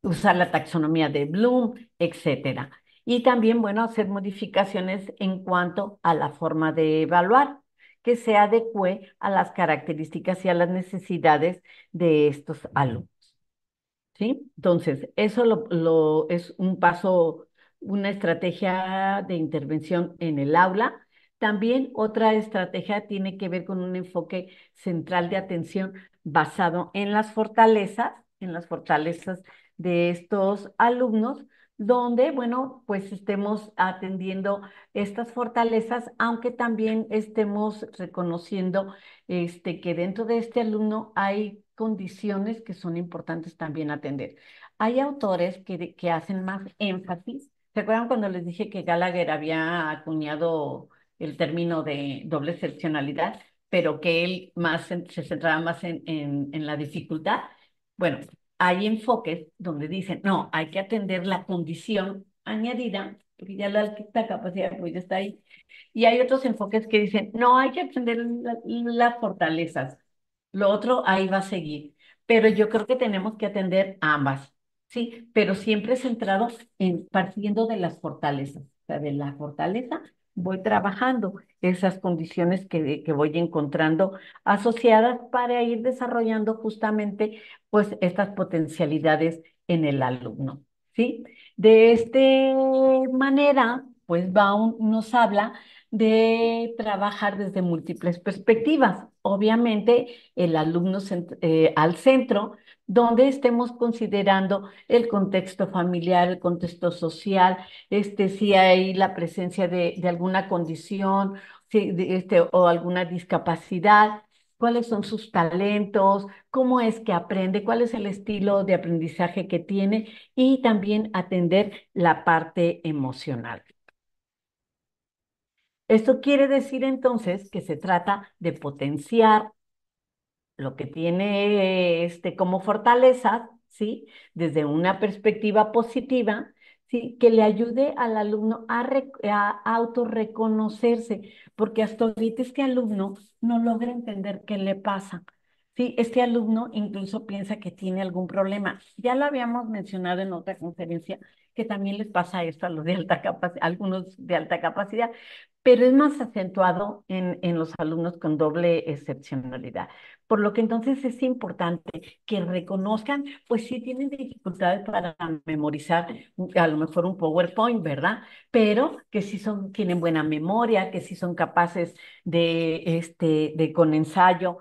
Speaker 1: usar la taxonomía de Bloom, etcétera. Y también, bueno, hacer modificaciones en cuanto a la forma de evaluar, que se adecue a las características y a las necesidades de estos alumnos. ¿Sí? Entonces, eso es un paso, una estrategia de intervención en el aula. También otra estrategia tiene que ver con un enfoque central de atención basado en las fortalezas de estos alumnos, donde, bueno, pues estemos atendiendo estas fortalezas, aunque también estemos reconociendo que dentro de este alumno hay condiciones que son importantes también atender. Hay autores que hacen más énfasis. ¿Se acuerdan cuando les dije que Gallagher había acuñado el término de doble excepcionalidad, pero que él se centraba más en la dificultad? Bueno, hay enfoques donde dicen, no, hay que atender la condición añadida, porque ya la alta capacidad pues ya está ahí, y hay otros enfoques que dicen, no, hay que aprender las fortalezas. Lo otro ahí va a seguir. Pero yo creo que tenemos que atender ambas, ¿sí? Pero siempre centrado en partiendo de las fortalezas. O sea, de la fortaleza voy trabajando esas condiciones que voy encontrando asociadas para ir desarrollando justamente, pues, estas potencialidades en el alumno, ¿sí? De esta manera, pues, nos habla de trabajar desde múltiples perspectivas. Obviamente, el alumno al centro, donde estemos considerando el contexto familiar, el contexto social, si hay la presencia de alguna condición, o alguna discapacidad, cuáles son sus talentos, cómo es que aprende, cuál es el estilo de aprendizaje que tiene y también atender la parte emocional. Esto quiere decir entonces que se trata de potenciar lo que tiene como fortaleza, ¿sí? Desde una perspectiva positiva, ¿sí? Que le ayude al alumno a autorreconocerse, porque hasta ahorita este alumno no logra entender qué le pasa. Sí, este alumno incluso piensa que tiene algún problema. Ya lo habíamos mencionado en otra conferencia, que también les pasa esto a los de alta capacidad, algunos de alta capacidad, pero es más acentuado en los alumnos con doble excepcionalidad. Por lo que entonces es importante que reconozcan, pues sí tienen dificultades para memorizar a lo mejor un PowerPoint, ¿verdad? Pero que sí tienen buena memoria, que sí son capaces de con ensayo,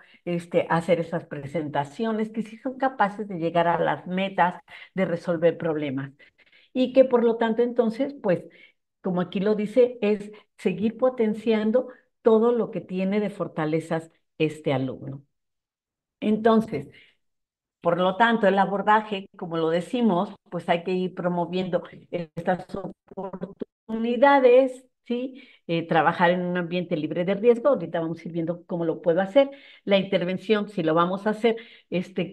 Speaker 1: hacer esas presentaciones, que sí son capaces de llegar a las metas, de resolver problemas. Y que por lo tanto entonces, pues, como aquí lo dice, es seguir potenciando todo lo que tiene de fortalezas este alumno. Entonces, por lo tanto, el abordaje, como lo decimos, pues hay que ir promoviendo estas oportunidades, ¿sí? Trabajar en un ambiente libre de riesgo. Ahorita vamos a ir viendo cómo lo puedo hacer. La intervención, si lo vamos a hacer,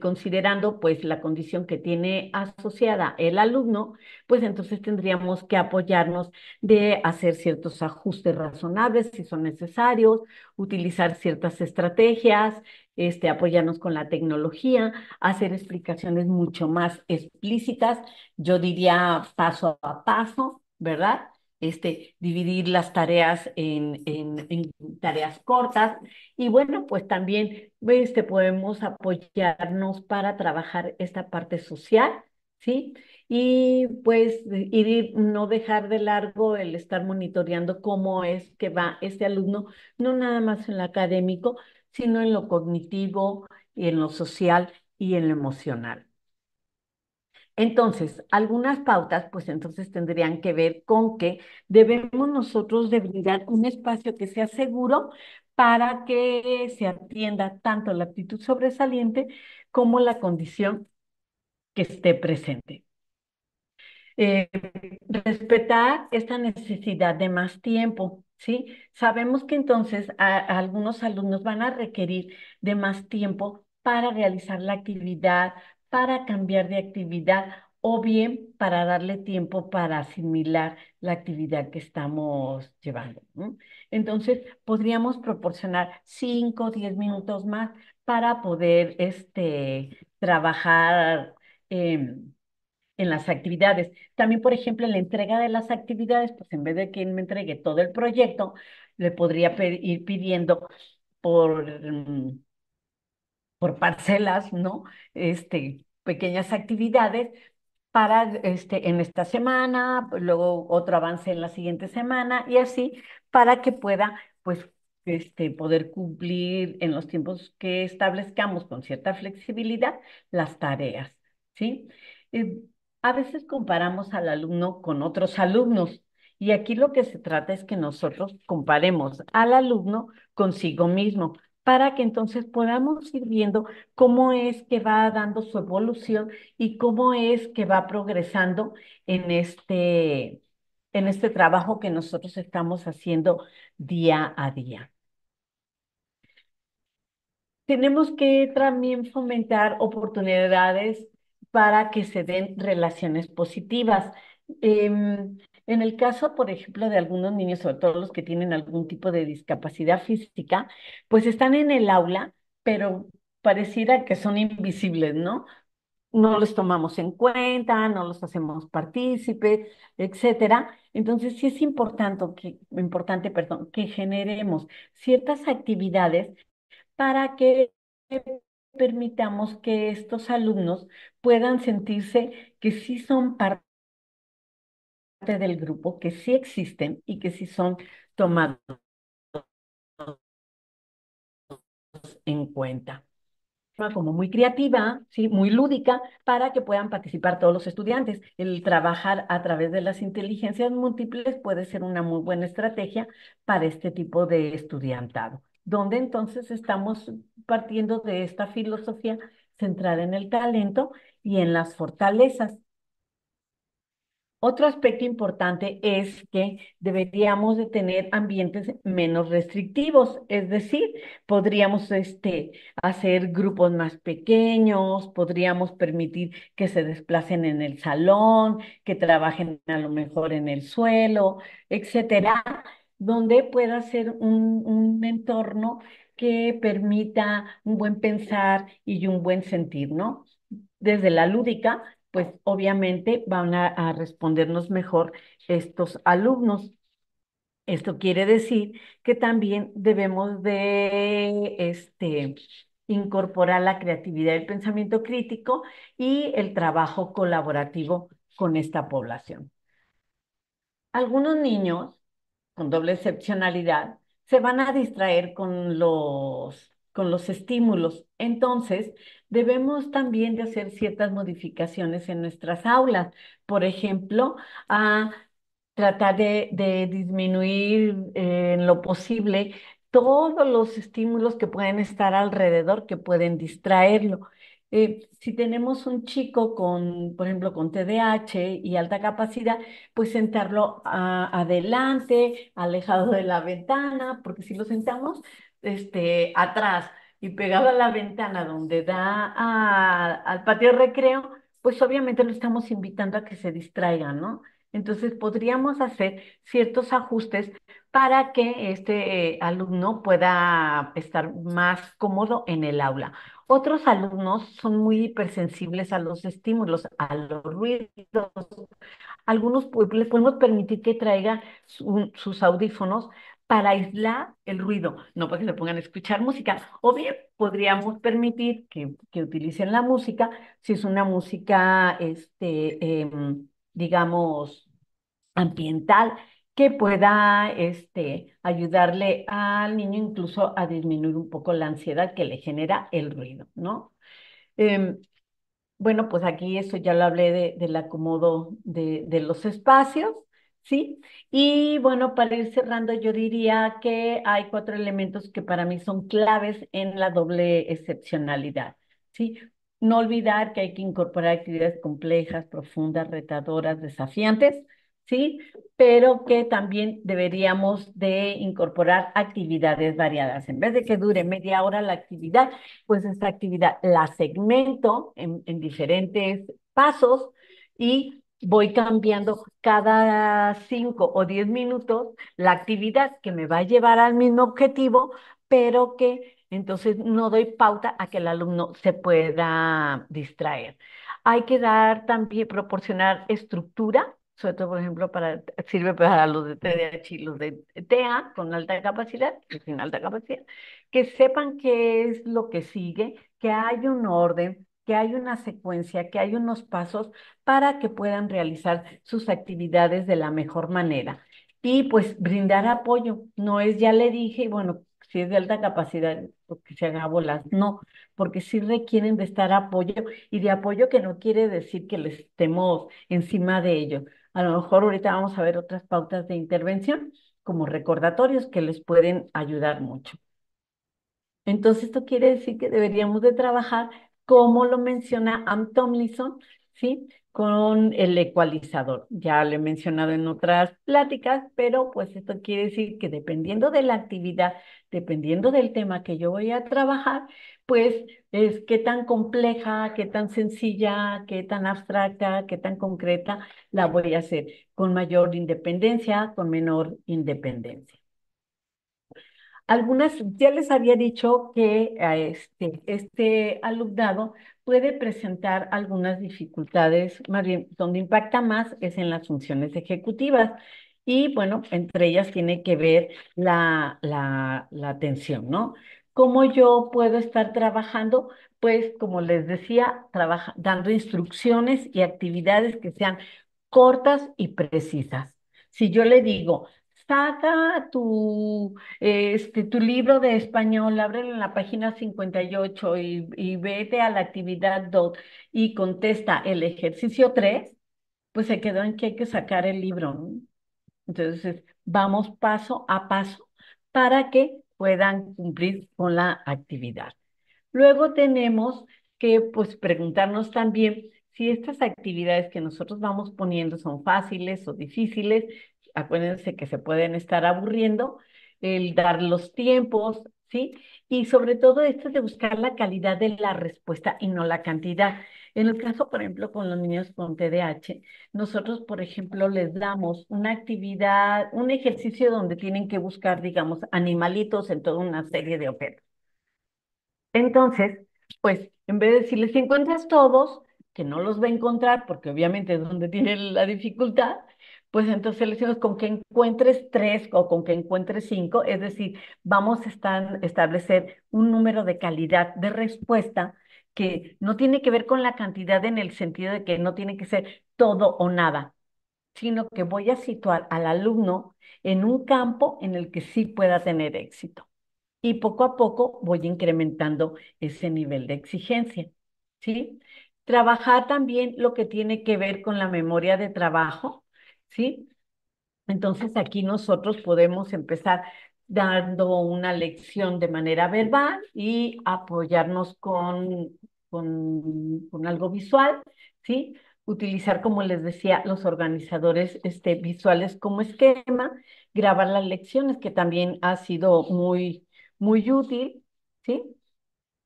Speaker 1: considerando pues la condición que tiene asociada el alumno, pues entonces tendríamos que apoyarnos de hacer ciertos ajustes razonables si son necesarios, utilizar ciertas estrategias, apoyarnos con la tecnología, hacer explicaciones mucho más explícitas, yo diría paso a paso, ¿verdad? Dividir las tareas en tareas cortas y bueno, pues también podemos apoyarnos para trabajar esta parte social, ¿sí? Y pues no dejar de largo el estar monitoreando cómo es que va este alumno, no nada más en lo académico, sino en lo cognitivo y en lo social y en lo emocional. Entonces, algunas pautas, pues entonces tendrían que ver con que debemos nosotros de brindar un espacio que sea seguro para que se atienda tanto la actitud sobresaliente como la condición que esté presente. eh, Respetar esta necesidad de más tiempo, ¿sí? Sabemos que entonces algunos alumnos van a requerir de más tiempo para realizar la actividad, para cambiar de actividad o bien para darle tiempo para asimilar la actividad que estamos llevando, ¿no? Entonces, podríamos proporcionar 5 o 10 minutos más para poder trabajar. em, en las actividades. También, por ejemplo, en la entrega de las actividades, pues en vez de que él me entregue todo el proyecto, le podría ir pidiendo por, por parcelas, ¿no? Pequeñas actividades para en esta semana, pues, luego otro avance en la siguiente semana y así para que pueda pues poder cumplir en los tiempos que establezcamos con cierta flexibilidad las tareas, ¿sí? Eh, a veces comparamos al alumno con otros alumnos y aquí lo que se trata es que nosotros comparemos al alumno consigo mismo para que entonces podamos ir viendo cómo es que va dando su evolución y cómo es que va progresando en en este trabajo que nosotros estamos haciendo día a día. Tenemos que también fomentar oportunidades para que se den relaciones positivas. En el caso, por ejemplo, de algunos niños, sobre todo los que tienen algún tipo de discapacidad física, pues están en el aula, pero pareciera que son invisibles, ¿no? No los tomamos en cuenta, no los hacemos partícipes, etcétera. Entonces, sí es importante, perdón, que generemos ciertas actividades para que permitamos que estos alumnos puedan sentirse que sí son parte del grupo, que sí existen y que sí son tomados en cuenta. Como muy creativa, ¿sí? Muy lúdica, para que puedan participar todos los estudiantes. El trabajar a través de las inteligencias múltiples puede ser una muy buena estrategia para este tipo de estudiantado, donde entonces estamos partiendo de esta filosofía centrada en el talento y en las fortalezas. Otro aspecto importante es que deberíamos de tener ambientes menos restrictivos, es decir, podríamos hacer grupos más pequeños, podríamos permitir que se desplacen en el salón, que trabajen a lo mejor en el suelo, etcétera, donde pueda ser un entorno que permita un buen pensar y un buen sentir, ¿no? Desde la lúdica pues obviamente van a respondernos mejor estos alumnos. Esto quiere decir que también debemos de incorporar la creatividad y el pensamiento crítico y el trabajo colaborativo con esta población. Algunos niños con doble excepcionalidad se van a distraer con con los estímulos. Entonces, debemos también de hacer ciertas modificaciones en nuestras aulas. Por ejemplo, a tratar de disminuir en lo posible todos los estímulos que pueden estar alrededor, que pueden distraerlo. Si tenemos un chico con, por ejemplo, con TDAH y alta capacidad, pues sentarlo adelante, alejado de la ventana, porque si lo sentamos atrás y pegado a la ventana donde da al patio de recreo, pues obviamente lo estamos invitando a que se distraiga, ¿no? Entonces podríamos hacer ciertos ajustes para que este alumno pueda estar más cómodo en el aula. Otros alumnos son muy hipersensibles a los estímulos, a los ruidos. Algunos les podemos permitir que traigan sus audífonos para aislar el ruido, no para que se pongan a escuchar música. O bien podríamos permitir que utilicen la música, si es una música, digamos, ambiental, que pueda ayudarle al niño incluso a disminuir un poco la ansiedad que le genera el ruido, ¿no? Em, bueno, pues aquí eso ya lo hablé del acomodo de los espacios. ¿sí? Y bueno, para ir cerrando, yo diría que hay cuatro elementos que para mí son claves en la doble excepcionalidad, ¿sí? No olvidar que hay que incorporar actividades complejas, profundas, retadoras, desafiantes, ¿sí? Pero que también deberíamos de incorporar actividades variadas. En vez de que dure media hora la actividad, pues esta actividad la segmento en diferentes pasos y voy cambiando cada 5 o 10 minutos la actividad que me va a llevar al mismo objetivo, pero que entonces no doy pauta a que el alumno se pueda distraer. Hay que dar también, proporcionar estructura, sobre todo, por ejemplo, sirve para los de TDAH y los de TEA con alta capacidad y sin alta capacidad, que sepan qué es lo que sigue, que hay un orden, que hay una secuencia, que hay unos pasos para que puedan realizar sus actividades de la mejor manera. Y pues brindar apoyo, no es ya le dije, y bueno, si es de alta capacidad, pues que se haga bolas, no, porque sí requieren de estar apoyo y de apoyo que no quiere decir que les estemos encima de ello. A lo mejor ahorita vamos a ver otras pautas de intervención como recordatorios que les pueden ayudar mucho. Entonces, esto quiere decir que deberíamos de trabajar, como lo menciona Am Tomlinson, ¿sí? Con el ecualizador. Ya lo he mencionado en otras pláticas, pero pues esto quiere decir que dependiendo de la actividad, dependiendo del tema que yo voy a trabajar, pues es qué tan compleja, qué tan sencilla, qué tan abstracta, qué tan concreta la voy a hacer, con mayor independencia, con menor independencia. Algunas, ya les había dicho que a este alumnado puede presentar algunas dificultades, más bien, donde impacta más es en las funciones ejecutivas. Y bueno, entre ellas tiene que ver la atención, ¿no? ¿Cómo yo puedo estar trabajando? Pues, como les decía, dando instrucciones y actividades que sean cortas y precisas. Si yo le digo, saca tu libro de español, ábrelo en la página 58 y vete a la actividad 2 y contesta el ejercicio 3, pues se quedó en que hay que sacar el libro, ¿no? Entonces, vamos paso a paso para que puedan cumplir con la actividad. Luego tenemos que pues preguntarnos también si estas actividades que nosotros vamos poniendo son fáciles o difíciles. Acuérdense que se pueden estar aburriendo, el dar los tiempos, ¿sí? Y sobre todo esto de buscar la calidad de la respuesta y no la cantidad. En el caso, por ejemplo, con los niños con TDAH, nosotros, por ejemplo, les damos una actividad, un ejercicio donde tienen que buscar, digamos, animalitos en toda una serie de objetos. Entonces, pues, en vez de decirles si encuentras todos, que no los va a encontrar, porque obviamente es donde tiene la dificultad, pues entonces le decimos con que encuentres tres o con que encuentres cinco, es decir, vamos a establecer un número de calidad de respuesta que no tiene que ver con la cantidad en el sentido de que no tiene que ser todo o nada, sino que voy a situar al alumno en un campo en el que sí pueda tener éxito y poco a poco voy incrementando ese nivel de exigencia, ¿sí? Trabajar también lo que tiene que ver con la memoria de trabajo, ¿sí? Entonces aquí nosotros podemos empezar dando una lección de manera verbal y apoyarnos con algo visual, ¿sí? Utilizar, como les decía, los organizadores visuales como esquema, grabar las lecciones, que también ha sido muy útil, ¿sí?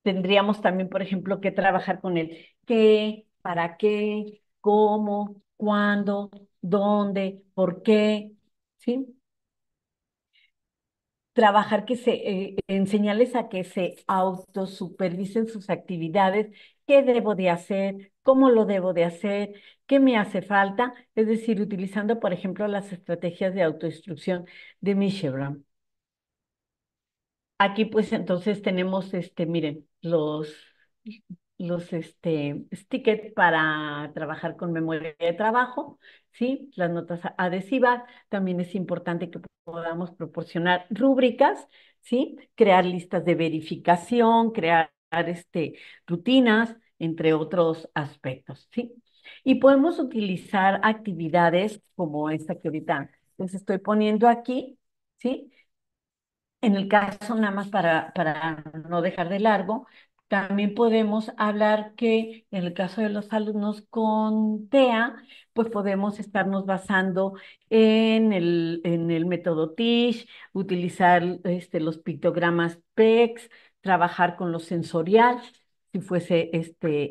Speaker 1: Tendríamos también, por ejemplo, que trabajar con el qué, para qué, cómo, cuándo, dónde, por qué, ¿sí? Trabajar enseñarles a que se autosupervisen sus actividades, qué debo de hacer, cómo lo debo de hacer, qué me hace falta, es decir, utilizando, por ejemplo, las estrategias de autoinstrucción de Michelin. Aquí pues entonces tenemos, miren, los stickers para trabajar con memoria de trabajo, ¿sí? Las notas adhesivas. También es importante que podamos proporcionar rúbricas, ¿sí? Crear listas de verificación, crear, rutinas, entre otros aspectos, ¿sí? Y podemos utilizar actividades como esta que ahorita les estoy poniendo aquí, ¿sí? En el caso, nada más para no dejar de largo, también podemos hablar que en el caso de los alumnos con TEA, pues podemos estarnos basando en el método TISH, utilizar los pictogramas PEX, trabajar con lo sensorial, si fuese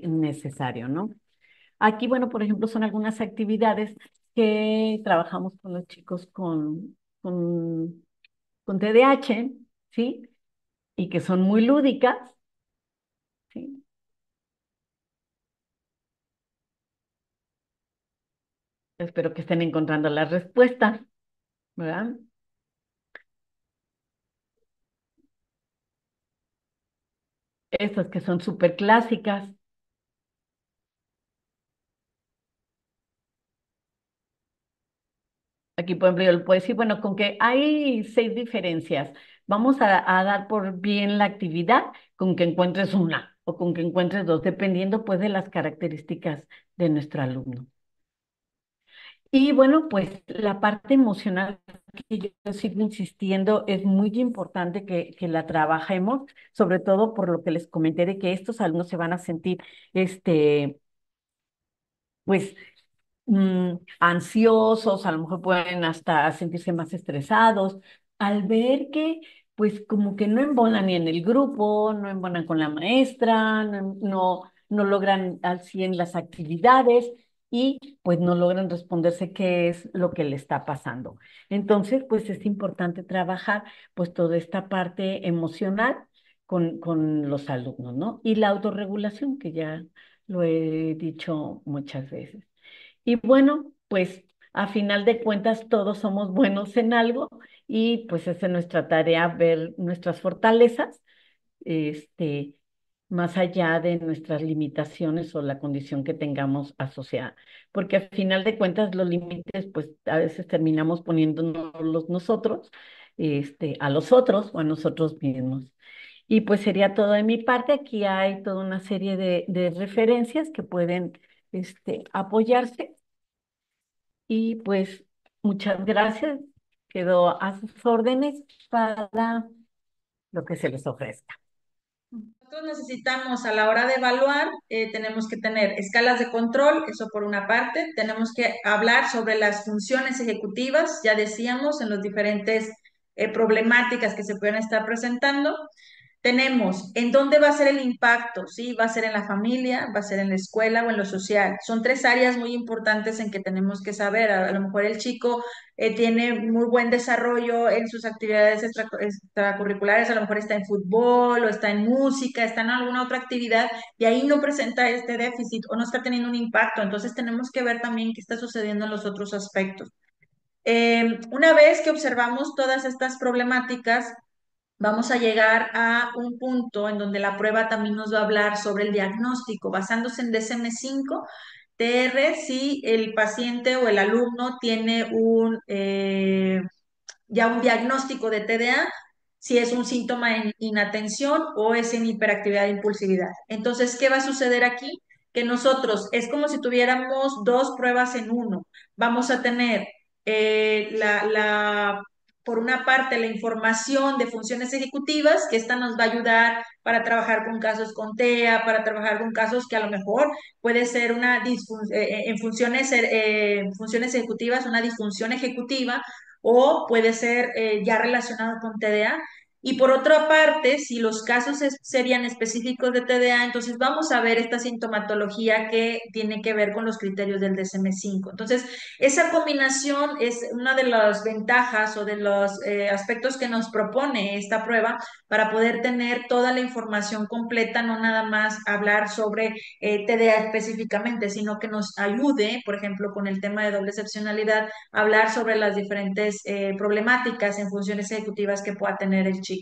Speaker 1: necesario, ¿no? Aquí, bueno, por ejemplo, son algunas actividades que trabajamos con los chicos con, con TDAH, ¿sí? Y que son muy lúdicas, ¿sí? Espero que estén encontrando las respuestas, ¿verdad? Estas que son súper clásicas. Aquí, por ejemplo, yo le puedo decir, bueno, con que hay 6 diferencias, vamos a dar por bien la actividad con que encuentres una o con que encuentres dos, dependiendo pues de las características de nuestro alumno. Y bueno, pues la parte emocional que yo sigo insistiendo es muy importante que la trabajemos, sobre todo por lo que les comenté de que estos alumnos se van a sentir, pues ansiosos, a lo mejor pueden hasta sentirse más estresados, al ver que pues como que no embonan ni en el grupo, no embonan con la maestra, no logran al 100 las actividades y pues no logran responderse qué es lo que le está pasando. Entonces, pues es importante trabajar pues toda esta parte emocional con los alumnos, ¿no? Y la autorregulación, que ya lo he dicho muchas veces. Y bueno, pues a final de cuentas todos somos buenos en algo y pues esa es nuestra tarea, ver nuestras fortalezas, este, más allá de nuestras limitaciones o la condición que tengamos asociada. Porque a final de cuentas los límites, pues a veces terminamos poniéndonos nosotros, a los otros o a nosotros mismos. Y pues sería todo de mi parte. Aquí hay toda una serie de referencias que pueden, apoyarse y pues muchas gracias. Quedo a sus órdenes para lo que se les ofrezca.
Speaker 2: Nosotros necesitamos a la hora de evaluar, tenemos que tener escalas de control, eso por una parte, tenemos que hablar sobre las funciones ejecutivas, ya decíamos, en las diferentes problemáticas que se pueden estar presentando. Tenemos en dónde va a ser el impacto, ¿sí? Va a ser en la familia, va a ser en la escuela o en lo social. Son 3 áreas muy importantes en que tenemos que saber. A lo mejor el chico tiene muy buen desarrollo en sus actividades extracurriculares, a lo mejor está en fútbol o está en música, está en alguna otra actividad y ahí no presenta este déficit o no está teniendo un impacto. Entonces tenemos que ver también qué está sucediendo en los otros aspectos. Una vez que observamos todas estas problemáticas, vamos a llegar a un punto en donde la prueba también nos va a hablar sobre el diagnóstico, basándose en DSM-5, TR, si el paciente o el alumno tiene ya un diagnóstico de TDA, si es un síntoma en inatención o es en hiperactividad e impulsividad. Entonces, ¿qué va a suceder aquí? Que nosotros es como si tuviéramos dos pruebas en uno. Vamos a tener por una parte, la información de funciones ejecutivas, que esta nos va a ayudar para trabajar con casos con TEA, para trabajar con casos que a lo mejor puede ser en funciones ejecutivas, una disfunción ejecutiva, o puede ser ya relacionado con TDA. Y por otra parte, si los casos serían específicos de TDA, entonces vamos a ver esta sintomatología que tiene que ver con los criterios del DSM-5. Entonces, esa combinación es una de las ventajas o de los aspectos que nos propone esta prueba para poder tener toda la información completa, no nada más hablar sobre TDA específicamente, sino que nos ayude, por ejemplo, con el tema de doble excepcionalidad, hablar sobre las diferentes problemáticas en funciones ejecutivas que pueda tener el chico.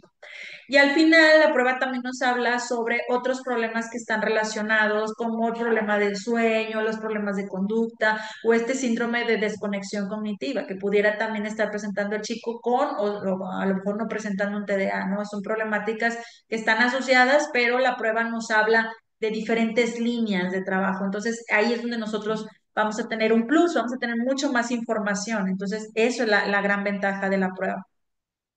Speaker 2: Y al final, la prueba también nos habla sobre otros problemas que están relacionados, como el problema del sueño, los problemas de conducta o este síndrome de desconexión cognitiva, que pudiera también estar presentando el chico o a lo mejor no presentando un TDA, ¿no? Son problemáticas que están asociadas, pero la prueba nos habla de diferentes líneas de trabajo. Entonces, ahí es donde nosotros vamos a tener un plus, vamos a tener mucho más información. Entonces, eso es la gran ventaja de la prueba.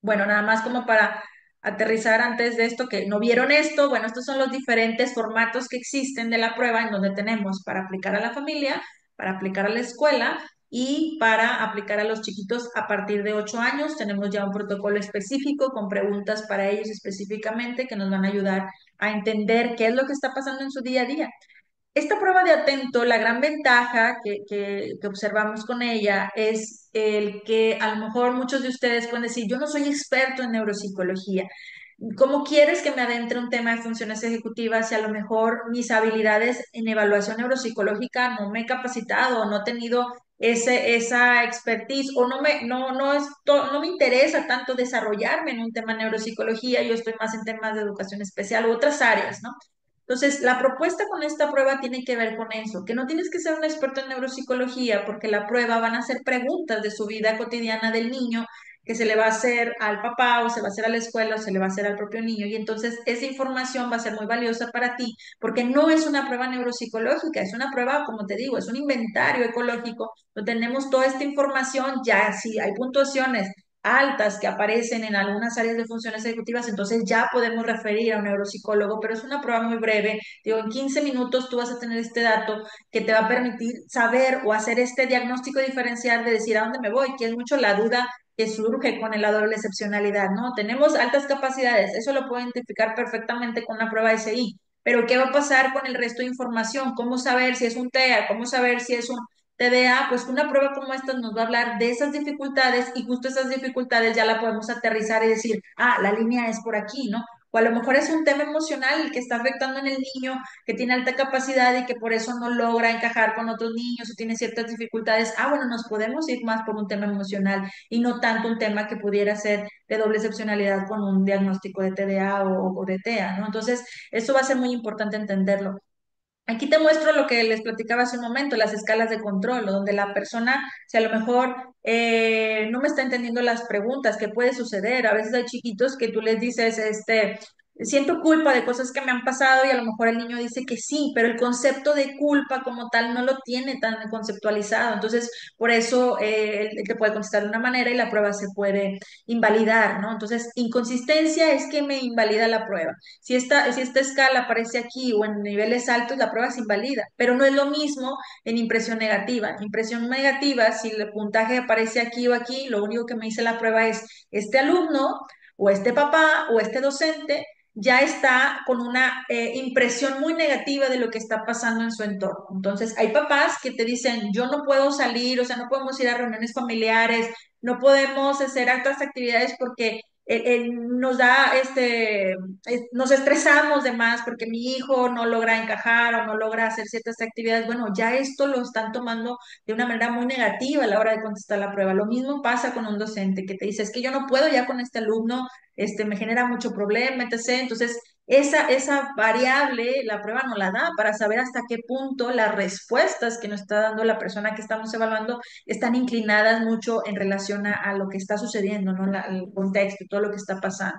Speaker 2: Bueno, nada más como para aterrizar antes de esto, que no vieron esto, bueno, estos son los diferentes formatos que existen de la prueba en donde tenemos para aplicar a la familia, para aplicar a la escuela y para aplicar a los chiquitos a partir de 8 años. Tenemos ya un protocolo específico con preguntas para ellos específicamente que nos van a ayudar a entender qué es lo que está pasando en su día a día. Esta prueba de atento, la gran ventaja que observamos con ella es el que a lo mejor muchos de ustedes pueden decir, yo no soy experto en neuropsicología. ¿Cómo quieres que me adentre un tema de funciones ejecutivas si a lo mejor mis habilidades en evaluación neuropsicológica no me he capacitado o no he tenido esa expertise o no me interesa tanto desarrollarme en un tema de neuropsicología, yo estoy más en temas de educación especial u otras áreas, ¿no? Entonces, la propuesta con esta prueba tiene que ver con eso, que no tienes que ser un experto en neuropsicología porque la prueba van a ser preguntas de su vida cotidiana del niño que se le va a hacer al papá o se va a hacer a la escuela o se le va a hacer al propio niño. Y entonces esa información va a ser muy valiosa para ti porque no es una prueba neuropsicológica, es una prueba, como te digo, es un inventario ecológico donde tenemos toda esta información, ya si hay puntuaciones altas que aparecen en algunas áreas de funciones ejecutivas, entonces ya podemos referir a un neuropsicólogo, pero es una prueba muy breve. Digo, en 15 minutos tú vas a tener este dato que te va a permitir saber o hacer este diagnóstico diferencial de decir a dónde me voy, que es mucho la duda que surge con la doble excepcionalidad, ¿no? Tenemos altas capacidades, eso lo puedo identificar perfectamente con una prueba de SI, pero ¿qué va a pasar con el resto de información? ¿Cómo saber si es un TEA? ¿Cómo saber si es un TDA? Pues una prueba como esta nos va a hablar de esas dificultades y justo esas dificultades ya la podemos aterrizar y decir, ah, la línea es por aquí, ¿no? O a lo mejor es un tema emocional el que está afectando en el niño que tiene alta capacidad y que por eso no logra encajar con otros niños o tiene ciertas dificultades. Ah, bueno, nos podemos ir más por un tema emocional y no tanto un tema que pudiera ser de doble excepcionalidad con un diagnóstico de TDA o de TEA, ¿no? Entonces, eso va a ser muy importante entenderlo. Aquí te muestro lo que les platicaba hace un momento, las escalas de control, donde la persona, si a lo mejor no me está entendiendo las preguntas, ¿qué puede suceder? A veces hay chiquitos que tú les dices, siento culpa de cosas que me han pasado y a lo mejor el niño dice que sí, pero el concepto de culpa como tal no lo tiene tan conceptualizado. Entonces, por eso él te puede contestar de una manera y la prueba se puede invalidar, ¿no? Entonces, inconsistencia es que me invalida la prueba. Si esta escala aparece aquí o en niveles altos, la prueba se invalida, pero no es lo mismo en impresión negativa. Impresión negativa, si el puntaje aparece aquí o aquí, lo único que me dice la prueba es, este alumno o este papá o este docente ya está con una impresión muy negativa de lo que está pasando en su entorno. Entonces, hay papás que te dicen, yo no puedo salir, o sea, no podemos ir a reuniones familiares, no podemos hacer otras actividades porque nos da nos estresamos de más porque mi hijo no logra encajar o no logra hacer ciertas actividades. Bueno, ya esto lo están tomando de una manera muy negativa a la hora de contestar la prueba. Lo mismo pasa con un docente que te dice, es que yo no puedo ya con este alumno, me genera mucho problema, etc. Entonces, esa variable, la prueba no la da para saber hasta qué punto las respuestas que nos está dando la persona que estamos evaluando están inclinadas mucho en relación a lo que está sucediendo, ¿no? El contexto y todo lo que está pasando.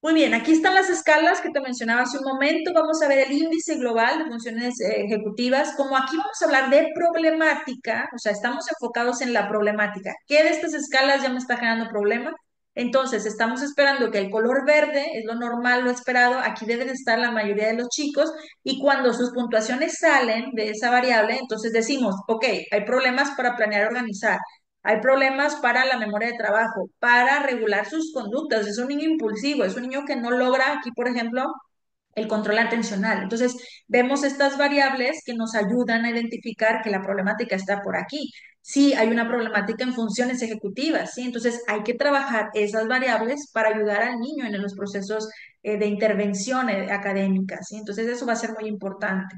Speaker 2: Muy bien, aquí están las escalas que te mencionaba hace un momento. Vamos a ver el índice global de funciones ejecutivas. Como aquí vamos a hablar de problemática, o sea, estamos enfocados en la problemática. ¿Qué de estas escalas ya me está generando problema? Entonces, estamos esperando que el color verde es lo normal, lo esperado. Aquí deben estar la mayoría de los chicos y cuando sus puntuaciones salen de esa variable, entonces decimos, ok, hay problemas para planear y organizar. Hay problemas para la memoria de trabajo, para regular sus conductas. Es un niño impulsivo, es un niño que no logra aquí, por ejemplo, el control atencional. Entonces, vemos estas variables que nos ayudan a identificar que la problemática está por aquí. Sí, hay una problemática en funciones ejecutivas, ¿sí? Entonces, hay que trabajar esas variables para ayudar al niño en los procesos de intervención académica, ¿sí? Entonces, eso va a ser muy importante.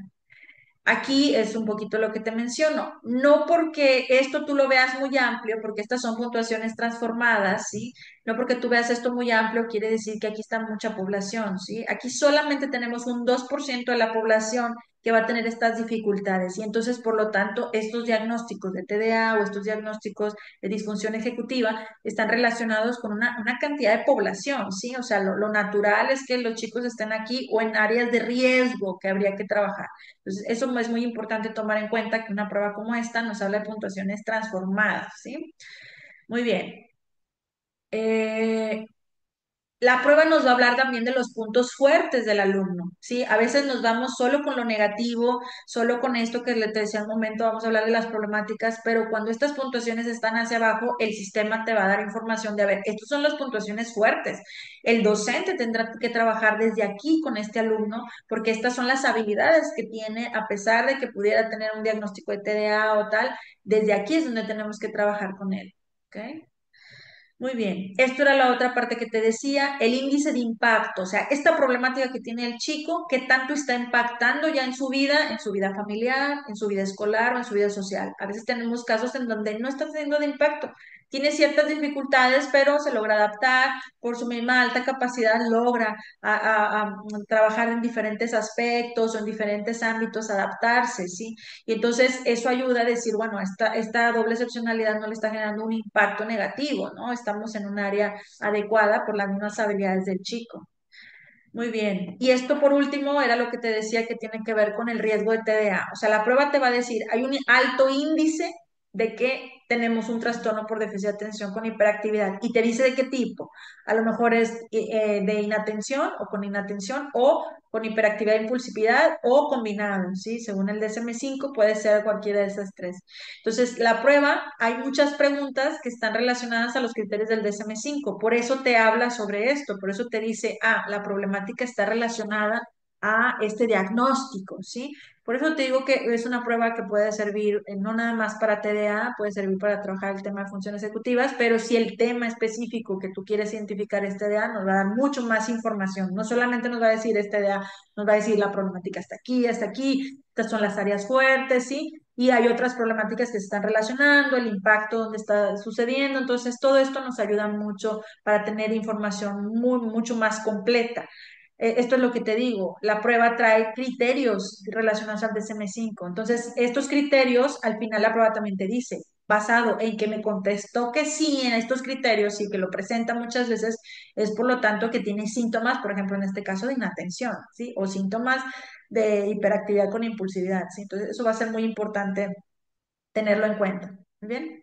Speaker 2: Aquí es un poquito lo que te menciono. No porque esto tú lo veas muy amplio, porque estas son puntuaciones transformadas, ¿sí? No porque tú veas esto muy amplio quiere decir que aquí está mucha población, ¿sí? Aquí solamente tenemos un 2% de la población que va a tener estas dificultades. Y entonces, por lo tanto, estos diagnósticos de TDA o estos diagnósticos de disfunción ejecutiva están relacionados con una cantidad de población, ¿sí? O sea, lo natural es que los chicos estén aquí o en áreas de riesgo que habría que trabajar. Entonces, eso es muy importante tomar en cuenta que una prueba como esta nos habla de puntuaciones transformadas, ¿sí? Muy bien. Eh, la prueba nos va a hablar también de los puntos fuertes del alumno, ¿sí? A veces nos vamos solo con lo negativo, solo con esto que te decía un momento, vamos a hablar de las problemáticas, pero cuando estas puntuaciones están hacia abajo, el sistema te va a dar información de, a ver, estas son las puntuaciones fuertes. El docente tendrá que trabajar desde aquí con este alumno, porque estas son las habilidades que tiene, a pesar de que pudiera tener un diagnóstico de TDA o tal, desde aquí es donde tenemos que trabajar con él, ¿ok? Muy bien, esto era la otra parte que te decía, el índice de impacto, o sea, esta problemática que tiene el chico, qué tanto está impactando ya en su vida familiar, en su vida escolar o en su vida social. A veces tenemos casos en donde no está teniendo de impacto, tiene ciertas dificultades, pero se logra adaptar, por su misma alta capacidad logra a trabajar en diferentes aspectos o en diferentes ámbitos, adaptarse, ¿sí? Y entonces eso ayuda a decir, bueno, esta doble excepcionalidad no le está generando un impacto negativo, ¿no? Estamos en un área adecuada por las mismas habilidades del chico. Muy bien. Y esto por último era lo que te decía que tiene que ver con el riesgo de TDA. O sea, la prueba te va a decir, hay un alto índice de que tenemos un trastorno por déficit de atención con hiperactividad y te dice de qué tipo. A lo mejor es de inatención o con inatención o con hiperactividad e impulsividad o combinado, ¿sí? Según el DSM-5 puede ser cualquiera de esas tres. Entonces, la prueba, hay muchas preguntas que están relacionadas a los criterios del DSM-5, por eso te habla sobre esto, por eso te dice, la problemática está relacionada a este diagnóstico, ¿sí? Por eso te digo que es una prueba que puede servir no nada más para TDA, puede servir para trabajar el tema de funciones ejecutivas, pero si el tema específico que tú quieres identificar es TDA, nos va a dar mucho más información. No solamente nos va a decir este TDA, nos va a decir la problemática está aquí, estas son las áreas fuertes, ¿sí? Y hay otras problemáticas que se están relacionando, el impacto donde está sucediendo. Entonces, todo esto nos ayuda mucho para tener información mucho más completa. Esto es lo que te digo, la prueba trae criterios relacionados al DSM-5. Entonces, estos criterios, al final la prueba también te dice, basado en que me contestó que sí en estos criterios y que lo presenta muchas veces, es por lo tanto que tiene síntomas, por ejemplo, en este caso de inatención, ¿sí? O síntomas de hiperactividad con impulsividad, ¿sí? Entonces, eso va a ser muy importante tenerlo en cuenta. ¿Muy bien?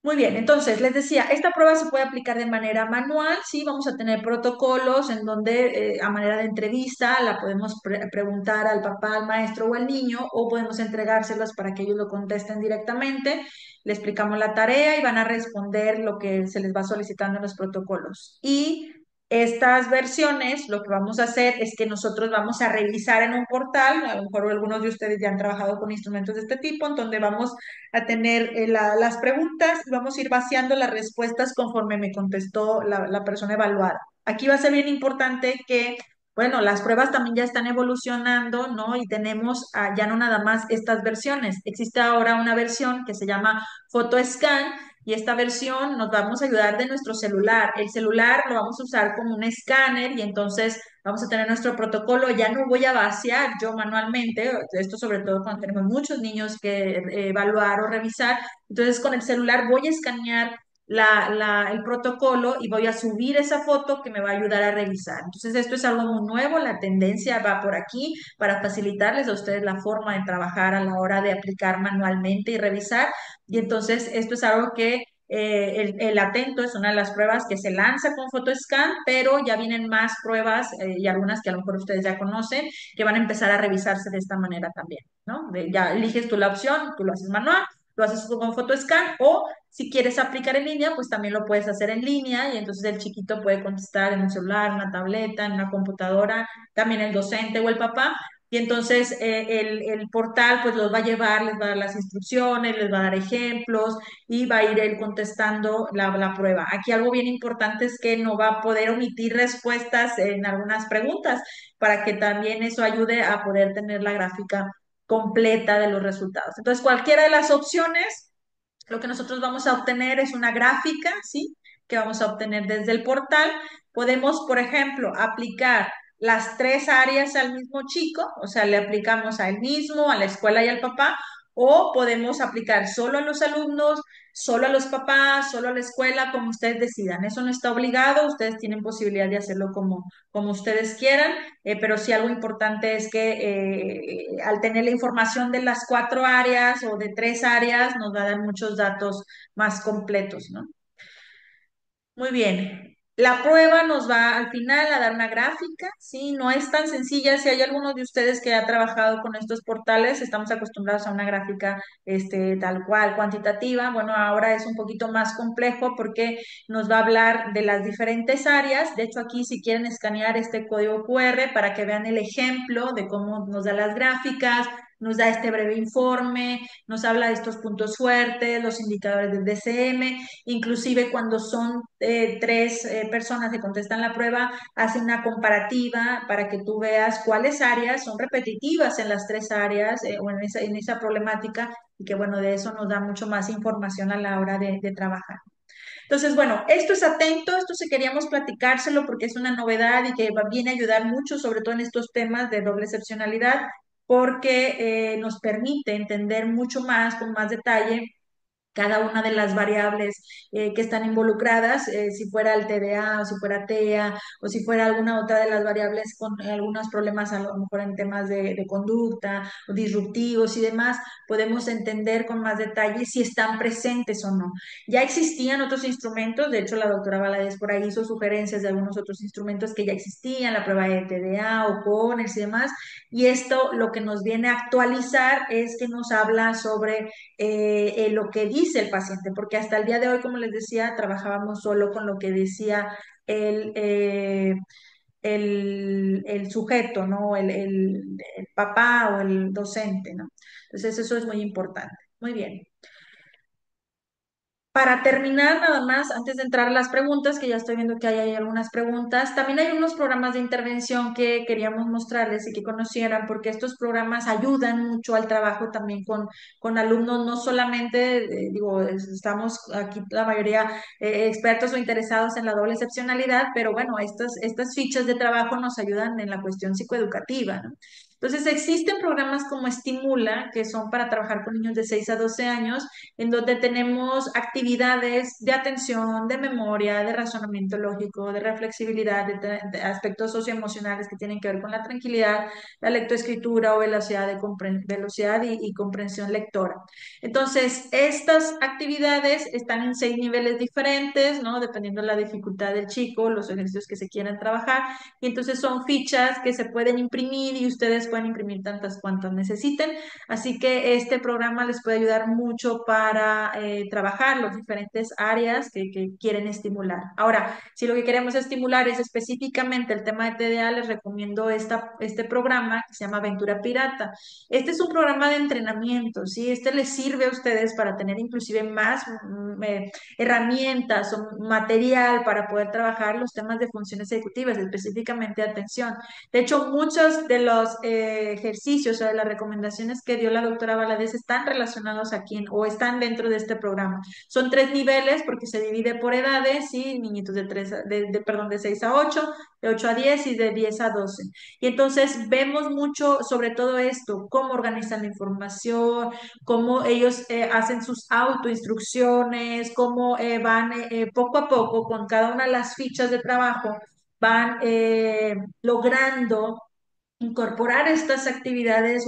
Speaker 2: Muy bien, entonces les decía, esta prueba se puede aplicar de manera manual, sí, vamos a tener protocolos en donde a manera de entrevista la podemos preguntar al papá, al maestro o al niño, o podemos entregárselas para que ellos lo contesten directamente, le explicamos la tarea y van a responder lo que se les va solicitando en los protocolos. Y estas versiones, lo que vamos a hacer es que nosotros vamos a revisar en un portal, a lo mejor algunos de ustedes ya han trabajado con instrumentos de este tipo, en donde vamos a tener las preguntas y vamos a ir vaciando las respuestas conforme me contestó la persona evaluada. Aquí va a ser bien importante que, bueno, las pruebas también ya están evolucionando, ¿no? Y tenemos ya no nada más estas versiones. Existe ahora una versión que se llama PhotoScan y esta versión nos vamos a ayudar de nuestro celular. El celular lo vamos a usar como un escáner y entonces vamos a tener nuestro protocolo, ya no voy a vaciar yo manualmente, esto sobre todo cuando tenemos muchos niños que evaluar o revisar, entonces con el celular voy a escanear el protocolo y voy a subir esa foto que me va a ayudar a revisar. Entonces esto es algo muy nuevo, la tendencia va por aquí para facilitarles a ustedes la forma de trabajar a la hora de aplicar manualmente y revisar. Y entonces esto es algo que el atento es una de las pruebas que se lanza con PhotoScan, pero ya vienen más pruebas y algunas que a lo mejor ustedes ya conocen, que van a empezar a revisarse de esta manera también, ¿no? Ya eliges tú la opción, tú lo haces manual, lo haces tú con PhotoScan o si quieres aplicar en línea, pues también lo puedes hacer en línea y entonces el chiquito puede contestar en un celular, en una tableta, en una computadora, también el docente o el papá. Y entonces el portal pues los va a llevar, les va a dar las instrucciones, les va a dar ejemplos, y va a ir él contestando la prueba. Aquí algo bien importante es que no va a poder omitir respuestas en algunas preguntas para que también eso ayude a poder tener la gráfica completa de los resultados. Entonces, cualquiera de las opciones, lo que nosotros vamos a obtener es una gráfica, ¿sí? Que vamos a obtener desde el portal. Podemos, por ejemplo, aplicar las tres áreas al mismo chico, o sea, le aplicamos a él mismo, a la escuela y al papá, o podemos aplicar solo a los alumnos, solo a los papás, solo a la escuela, como ustedes decidan. Eso no está obligado, ustedes tienen posibilidad de hacerlo como ustedes quieran, pero sí algo importante es que al tener la información de las cuatro áreas o de tres áreas, nos va a dar muchos datos más completos, ¿no? Muy bien. La prueba nos va al final a dar una gráfica, ¿sí? No es tan sencilla. Si hay alguno de ustedes que ha trabajado con estos portales, estamos acostumbrados a una gráfica tal cual, cuantitativa. Bueno, ahora es un poquito más complejo porque nos va a hablar de las diferentes áreas. De hecho, aquí si quieren escanear este código QR para que vean el ejemplo de cómo nos da las gráficas, nos da este breve informe, nos habla de estos puntos fuertes, los indicadores del DCM. Inclusive cuando son tres personas que contestan la prueba, hace una comparativa para que tú veas cuáles áreas son repetitivas en las tres áreas o en esa problemática y que bueno, de eso nos da mucho más información a la hora de trabajar. Entonces, bueno, esto es atento, esto sí queríamos platicárselo porque es una novedad y que viene a ayudar mucho, sobre todo en estos temas de doble excepcionalidad, porque nos permite entender mucho más, con más detalle, cada una de las variables que están involucradas, si fuera el TDA o si fuera TEA o si fuera alguna otra de las variables con algunos problemas a lo mejor en temas de conducta o disruptivos y demás, podemos entender con más detalle si están presentes o no. Ya existían otros instrumentos, de hecho la doctora Valadez por ahí hizo sugerencias de algunos otros instrumentos que ya existían, la prueba de TDA o CONEX y demás, y esto lo que nos viene a actualizar es que nos habla sobre lo que dice el paciente, porque hasta el día de hoy, como les decía, trabajábamos solo con lo que decía el, eh, el sujeto, ¿no? El papá o el docente, ¿no? Entonces, eso es muy importante. Muy bien. Para terminar, nada más, antes de entrar a las preguntas, que ya estoy viendo que hay ahí algunas preguntas, también hay unos programas de intervención que queríamos mostrarles y que conocieran, porque estos programas ayudan mucho al trabajo también con alumnos, no solamente, digo, estamos aquí la mayoría expertos o interesados en la doble excepcionalidad, pero bueno, estas fichas de trabajo nos ayudan en la cuestión psicoeducativa, ¿no? Entonces, existen programas como Estimula, que son para trabajar con niños de 6 a 12 años, en donde tenemos actividades de atención, de memoria, de razonamiento lógico, de reflexibilidad, de aspectos socioemocionales que tienen que ver con la tranquilidad, la lectoescritura o velocidad, velocidad y comprensión lectora. Entonces, estas actividades están en 6 niveles diferentes, ¿no? Dependiendo de la dificultad del chico, los ejercicios que se quieran trabajar. Y entonces son fichas que se pueden imprimir y ustedes pueden imprimir tantas cuantas necesiten. Así que este programa les puede ayudar mucho para trabajar las diferentes áreas que quieren estimular. Ahora, si lo que queremos estimular es específicamente el tema de TDA, les recomiendo este programa que se llama Aventura Pirata. Este es un programa de entrenamiento, ¿sí? Este les sirve a ustedes para tener inclusive más herramientas o material para poder trabajar los temas de funciones ejecutivas, específicamente de atención. De hecho, muchos de los ejercicios o de las recomendaciones que dio la doctora Valadez están relacionados aquí o están dentro de este programa. Son 3 niveles porque se divide por edades, ¿sí? Niñitos perdón, de 6 a 8, de 8 a 10 y de 10 a 12. Y entonces vemos mucho sobre todo esto, cómo organizan la información, cómo ellos hacen sus autoinstrucciones, cómo van poco a poco con cada una de las fichas de trabajo van logrando incorporar estas actividades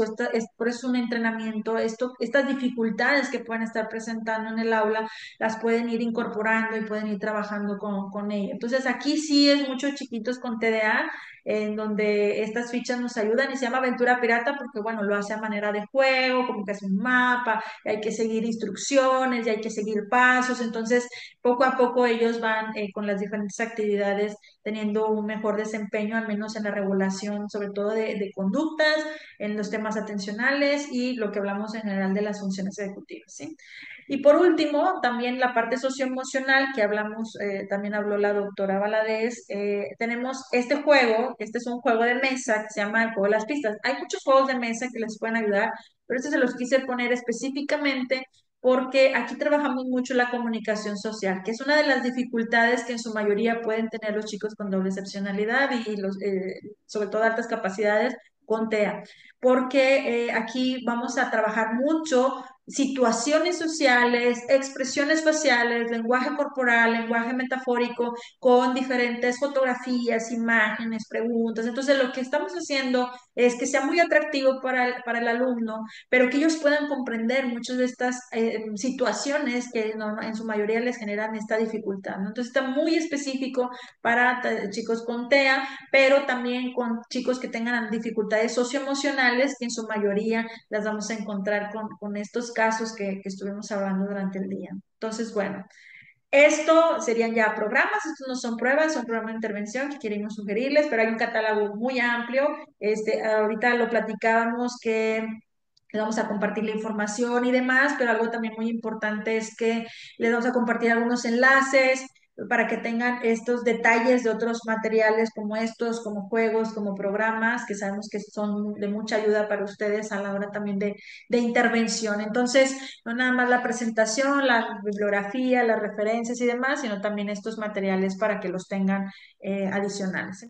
Speaker 2: por eso un entrenamiento, estas dificultades que pueden estar presentando en el aula, las pueden ir incorporando y pueden ir trabajando con ello. Entonces aquí sí es muchos chiquitos con TDA, en donde estas fichas nos ayudan y se llama Aventura Pirata porque, bueno, lo hace a manera de juego, como que es un mapa, y hay que seguir instrucciones y hay que seguir pasos, entonces poco a poco ellos van con las diferentes actividades teniendo un mejor desempeño, al menos en la regulación, sobre todo de conductas, en los temas atencionales y lo que hablamos en general de las funciones ejecutivas, ¿sí? Y por último, también la parte socioemocional que hablamos, también habló la doctora Valadez, tenemos este juego, este es un juego de mesa que se llama el juego de las pistas. Hay muchos juegos de mesa que les pueden ayudar, pero este se los quise poner específicamente porque aquí trabajamos mucho la comunicación social, que es una de las dificultades que en su mayoría pueden tener los chicos con doble excepcionalidad y sobre todo altas capacidades con TEA, porque aquí vamos a trabajar mucho situaciones sociales, expresiones faciales, lenguaje corporal, lenguaje metafórico, con diferentes fotografías, imágenes, preguntas. Entonces, lo que estamos haciendo es que sea muy atractivo para el alumno, pero que ellos puedan comprender muchas de estas situaciones que en su mayoría les generan esta dificultad, ¿no? Entonces, está muy específico para chicos con TEA, pero también con chicos que tengan dificultades socioemocionales, que en su mayoría las vamos a encontrar con estos casos que estuvimos hablando durante el día. Entonces, bueno. Esto serían ya programas, estos no son pruebas, son programas de intervención que queremos sugerirles, pero hay un catálogo muy amplio. Ahorita lo platicábamos que les vamos a compartir la información y demás, pero algo también muy importante es que les vamos a compartir algunos enlaces para que tengan estos detalles de otros materiales como estos, como juegos, como programas, que sabemos que son de mucha ayuda para ustedes a la hora también de intervención. Entonces, no nada más la presentación, la bibliografía, las referencias y demás, sino también estos materiales para que los tengan adicionales.